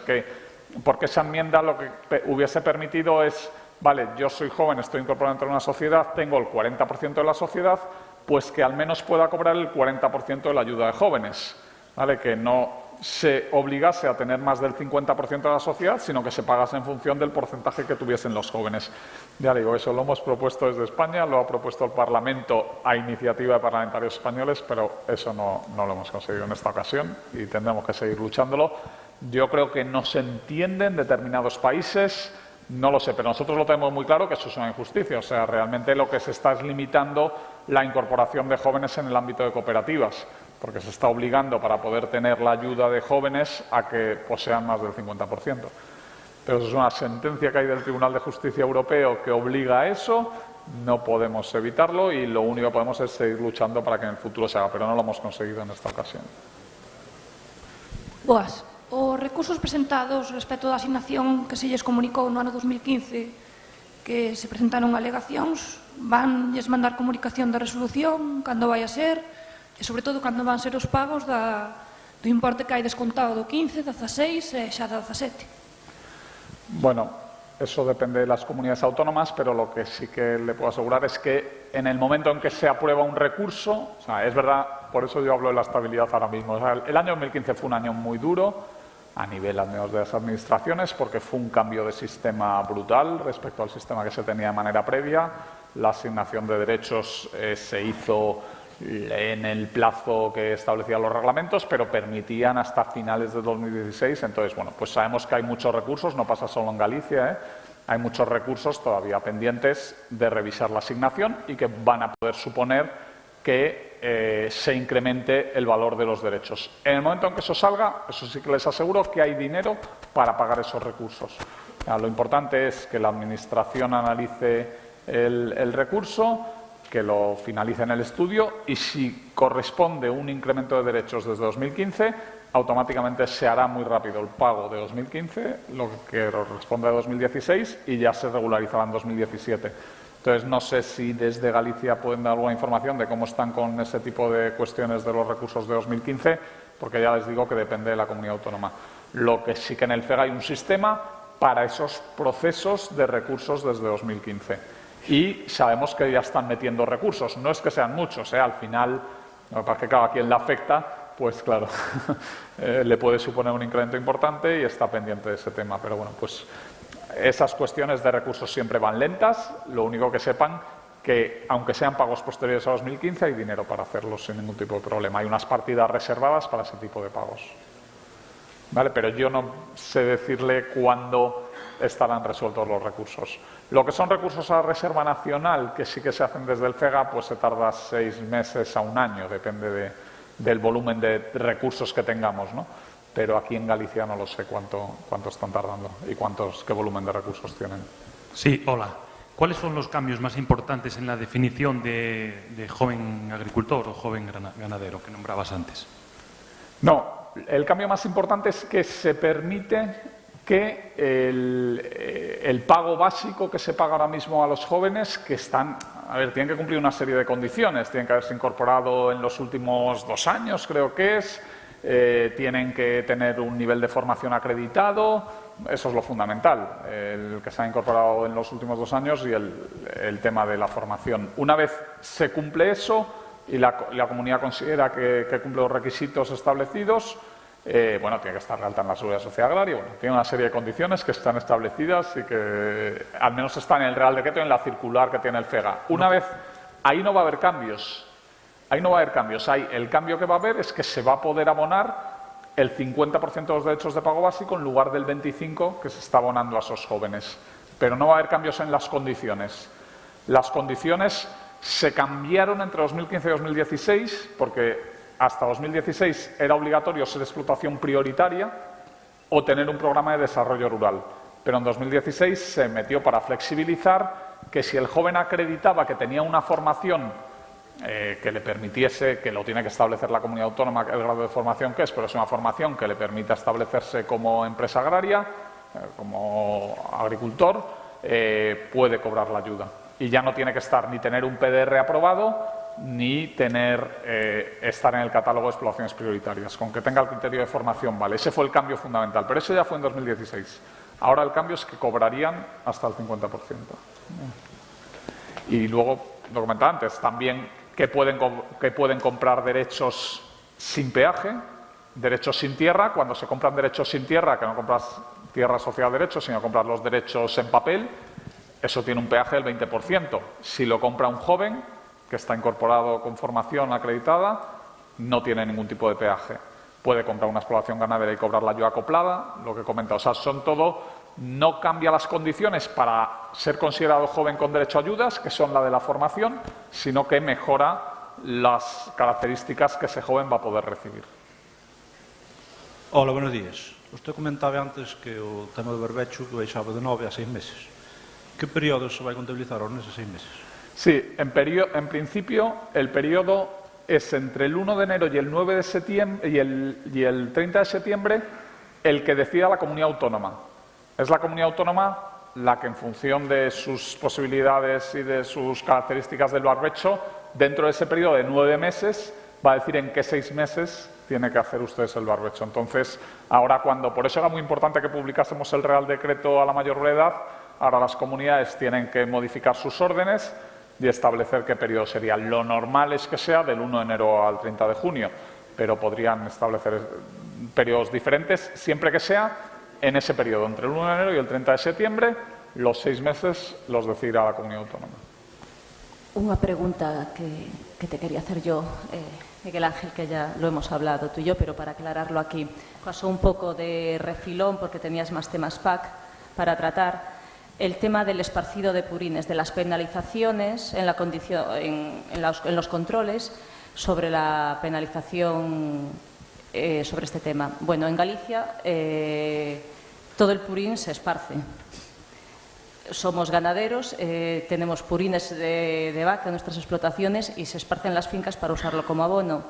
porque esa enmienda lo que hubiese permitido es, vale, yo soy joven, estoy incorporado dentro de una sociedad, tengo el 40% de la sociedad, pues que al menos pueda cobrar el 40% de la ayuda de jóvenes, ¿vale? Que no se obligase a tener más del 50% de la sociedad, sino que se pagase en función del porcentaje que tuviesen los jóvenes. Ya digo, eso lo hemos propuesto desde España, lo ha propuesto el Parlamento a iniciativa de parlamentarios españoles, pero eso no lo hemos conseguido en esta ocasión y tendremos que seguir luchándolo. Yo creo que no se entiende en determinados países. No lo sé, pero nosotros lo tenemos muy claro que eso es una injusticia. O sea, realmente lo que se está es limitando la incorporación de jóvenes en el ámbito de cooperativas, porque se está obligando para poder tener la ayuda de jóvenes a que posean más del 50%. Pero eso es una sentencia que hay del Tribunal de Justicia Europeo que obliga a eso, no podemos evitarlo y lo único que podemos es seguir luchando para que en el futuro se haga, pero no lo hemos conseguido en esta ocasión. Boas. Os recursos presentados respecto da asignación que se lles comunicou no ano 2015 que se presentaron alegacións, vanlles mandar comunicación da resolución, cando vai a ser, e sobre todo cando van ser os pagos do importe que hai descontado do 15, 16 e xa da 17. Bueno, eso depende de las comunidades autónomas, pero lo que sí que le puedo asegurar es que en el momento en que se aprueba un recurso, o sea, es verdad, por eso yo hablo de la estabilidad ahora mismo. O sea, el año 2015 fue un año muy duro a nivel al menos de las administraciones, porque fue un cambio de sistema brutal respecto al sistema que se tenía de manera previa. La asignación de derechos se hizo en el plazo que establecían los reglamentos, pero permitían hasta finales de 2016. Entonces, bueno, pues sabemos que hay muchos recursos, no pasa solo en Galicia, hay muchos recursos todavía pendientes de revisar la asignación y que van a poder suponer que se incremente el valor de los derechos. En el momento en que eso salga, eso sí que les aseguro que hay dinero para pagar esos recursos. Lo importante es que la Administración analice el recurso, que lo finalice en el estudio y si corresponde un incremento de derechos desde 2015, automáticamente se hará muy rápido el pago de 2015, lo que corresponde a 2016 y ya se regularizará en 2017. Entonces, no sé si desde Galicia pueden dar alguna información de cómo están con ese tipo de cuestiones de los recursos de 2015, porque ya les digo que depende de la comunidad autónoma. Lo que sí que en el FEGA hay un sistema para esos procesos de recursos desde 2015. Y sabemos que ya están metiendo recursos. No es que sean muchos, al final, lo que pasa es que cada quien le afecta, pues claro, le puede suponer un incremento importante y está pendiente de ese tema. Pero bueno, pues esas cuestiones de recursos siempre van lentas. Lo único que sepan que, aunque sean pagos posteriores a 2015, hay dinero para hacerlos sin ningún tipo de problema. Hay unas partidas reservadas para ese tipo de pagos. ¿Vale? Pero yo no sé decirle cuándo estarán resueltos los recursos. Lo que son recursos a la Reserva Nacional, que sí que se hacen desde el FEGA, pues se tarda 6 meses a 1 año, depende del volumen de recursos que tengamos, ¿no? Pero aquí en Galicia no lo sé cuánto están tardando y qué volumen de recursos tienen. Sí, hola. ¿Cuáles son los cambios más importantes en la definición de joven agricultor o joven ganadero que nombrabas antes? No, el cambio más importante es que se permite que el pago básico que se paga ahora mismo a los jóvenes, que están, tienen que cumplir una serie de condiciones, tienen que haberse incorporado en los últimos 2 años, creo que es, tienen que tener un nivel de formación acreditado, eso es lo fundamental, el que se ha incorporado en los últimos 2 años y el tema de la formación. Una vez se cumple eso y la comunidad considera que cumple los requisitos establecidos, tiene que estar de alta en la Seguridad Social Agraria, tiene una serie de condiciones que están establecidas y que al menos están en el Real Decreto y en la circular que tiene el FEGA. Una vez, ahí no va a haber cambios. El cambio que va a haber es que se va a poder abonar el 50% de los derechos de pago básico en lugar del 25% que se está abonando a esos jóvenes. Pero no va a haber cambios en las condiciones. Las condiciones se cambiaron entre 2015 y 2016 porque hasta 2016 era obligatorio ser explotación prioritaria o tener un programa de desarrollo rural. Pero en 2016 se metió para flexibilizar que si el joven acreditaba que tenía una formación que le permitiese, que lo tiene que establecer la comunidad autónoma, el grado de formación que es, pero es una formación que le permita establecerse como empresa agraria, como agricultor, puede cobrar la ayuda. Y ya no tiene que estar ni tener un PDR aprobado, ni estar en el catálogo de explotaciones prioritarias. Con que tenga el criterio de formación, vale. Ese fue el cambio fundamental, pero eso ya fue en 2016. Ahora el cambio es que cobrarían hasta el 50%. Y luego, lo comentaba antes, también que pueden comprar derechos sin peaje, derechos sin tierra. Cuando se compran derechos sin tierra, que no compras tierra asociada a derechos, sino compras los derechos en papel, eso tiene un peaje del 20%. Si lo compra un joven que está incorporado con formación acreditada, no tiene ningún tipo de peaje. Puede comprar una explotación ganadera y cobrar la ayuda acoplada, lo que he comentado. O sea, son todo, no cambia las condiciones para ser considerado joven con derecho a ayudas, que son la de la formación, sino que mejora las características que ese joven va a poder recibir. Hola, buenos días. Usted comentaba antes que o tema do berbecho que baixaba de 9 a 6 meses. Que período se vai contabilizar neses 6 meses? Sí, en principio el periodo es entre el 1 de enero y el 9 de septiembre y el 30 de septiembre el que decida la comunidad autónoma. Es la comunidad autónoma la que, en función de sus posibilidades y de sus características del barbecho, dentro de ese periodo de 9 meses, va a decir en qué 6 meses tiene que hacer ustedes el barbecho. Entonces, ahora por eso era muy importante que publicásemos el Real Decreto a la mayor brevedad. Ahora las comunidades tienen que modificar sus órdenes y establecer qué periodo sería. Lo normal es que sea del 1 de enero al 30 de junio, pero podrían establecer periodos diferentes, siempre que sea en ese periodo, entre el 1 de enero y el 30 de septiembre, los 6 meses los decidirá la comunidad autónoma. Una pregunta que te quería hacer yo, Miguel Ángel, que ya lo hemos hablado tú y yo, pero para aclararlo aquí. Pasó un poco de refilón porque tenías más temas PAC para tratar. El tema del esparcido de purines, de las penalizaciones en los controles sobre la penalización sobre este tema. Bueno, en Galicia todo el purín se esparce. Somos ganaderos, tenemos purines de vaca en nuestras explotaciones y se esparcen las fincas para usarlo como abono.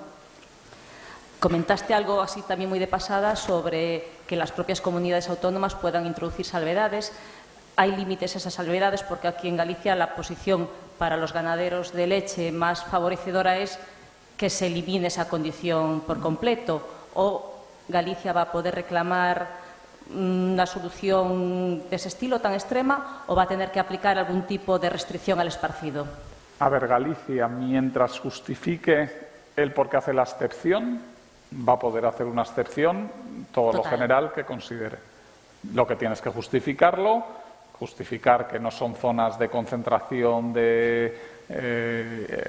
Comentaste algo así también muy de pasada sobre que las propias comunidades autónomas puedan introducir salvedades. hay límites a esas salvedades, porque aquí en Galicia la posición para los ganaderos de leche más favorecedora es que se elimine esa condición por completo, o Galicia va a poder reclamar una solución de ese estilo tan extrema o va a tener que aplicar algún tipo de restricción al esparcido. A ver, Galicia, mientras justifique el por qué hace la excepción, va a poder hacer una excepción todo lo general que considere. Lo que tienes que justificarlo, justificar que no son zonas de concentración de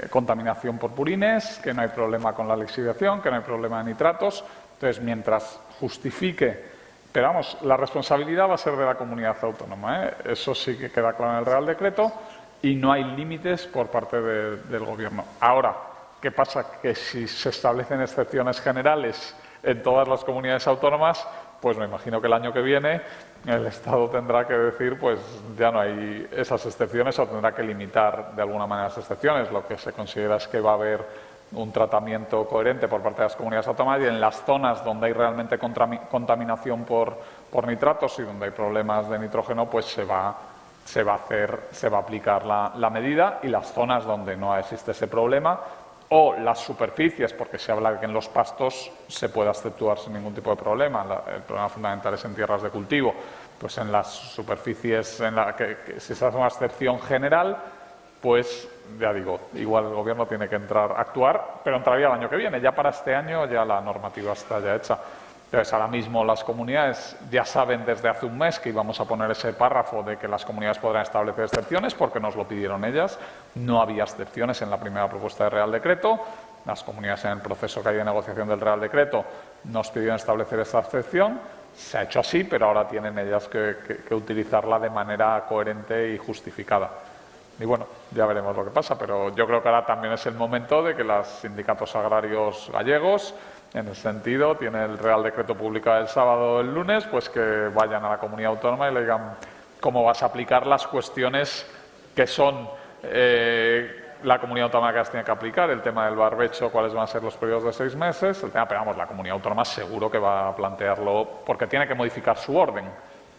contaminación por purines, que no hay problema con la lixiviación, que no hay problema de nitratos. Entonces, mientras justifique, pero vamos, la responsabilidad va a ser de la comunidad autónoma, ¿eh? Eso sí que queda claro en el Real Decreto y no hay límites por parte del Gobierno. Ahora, ¿qué pasa? Que si se establecen excepciones generales en todas las comunidades autónomas, pues me imagino que el año que viene el Estado tendrá que decir, pues ya no hay esas excepciones o tendrá que limitar de alguna manera las excepciones. Lo que se considera es que va a haber un tratamiento coherente por parte de las comunidades autónomas y en las zonas donde hay realmente contaminación por nitratos y donde hay problemas de nitrógeno, pues se va a aplicar la medida, y las zonas donde no existe ese problema o las superficies, porque se habla de que en los pastos se puede exceptuar sin ningún tipo de problema. El problema fundamental es en tierras de cultivo. Pues en las superficies en las que si se hace una excepción general, pues ya digo, igual el Gobierno tiene que actuar, pero entraría el año que viene. Ya para este año ya la normativa está ya hecha. Entonces, ahora mismo las comunidades ya saben desde hace un mes que íbamos a poner ese párrafo de que las comunidades podrán establecer excepciones porque nos lo pidieron ellas. No había excepciones en la primera propuesta de Real Decreto. Las comunidades en el proceso que hay de negociación del Real Decreto nos pidieron establecer esa excepción. Se ha hecho así, pero ahora tienen ellas que utilizarla de manera coherente y justificada. Y bueno, ya veremos lo que pasa, pero yo creo que ahora también es el momento de que los sindicatos agrarios gallegos, en ese sentido, tiene el Real Decreto publicado el sábado o el lunes, pues que vayan a la comunidad autónoma y le digan cómo vas a aplicar las cuestiones que son la comunidad autónoma que las tiene que aplicar, el tema del barbecho, cuáles van a ser los periodos de 6 meses, el tema, pero vamos, la comunidad autónoma seguro que va a plantearlo, porque tiene que modificar su orden,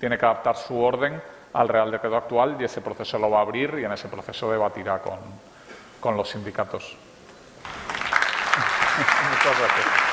tiene que adaptar su orden al Real Decreto actual y ese proceso lo va a abrir y en ese proceso debatirá con los sindicatos. Muchas gracias.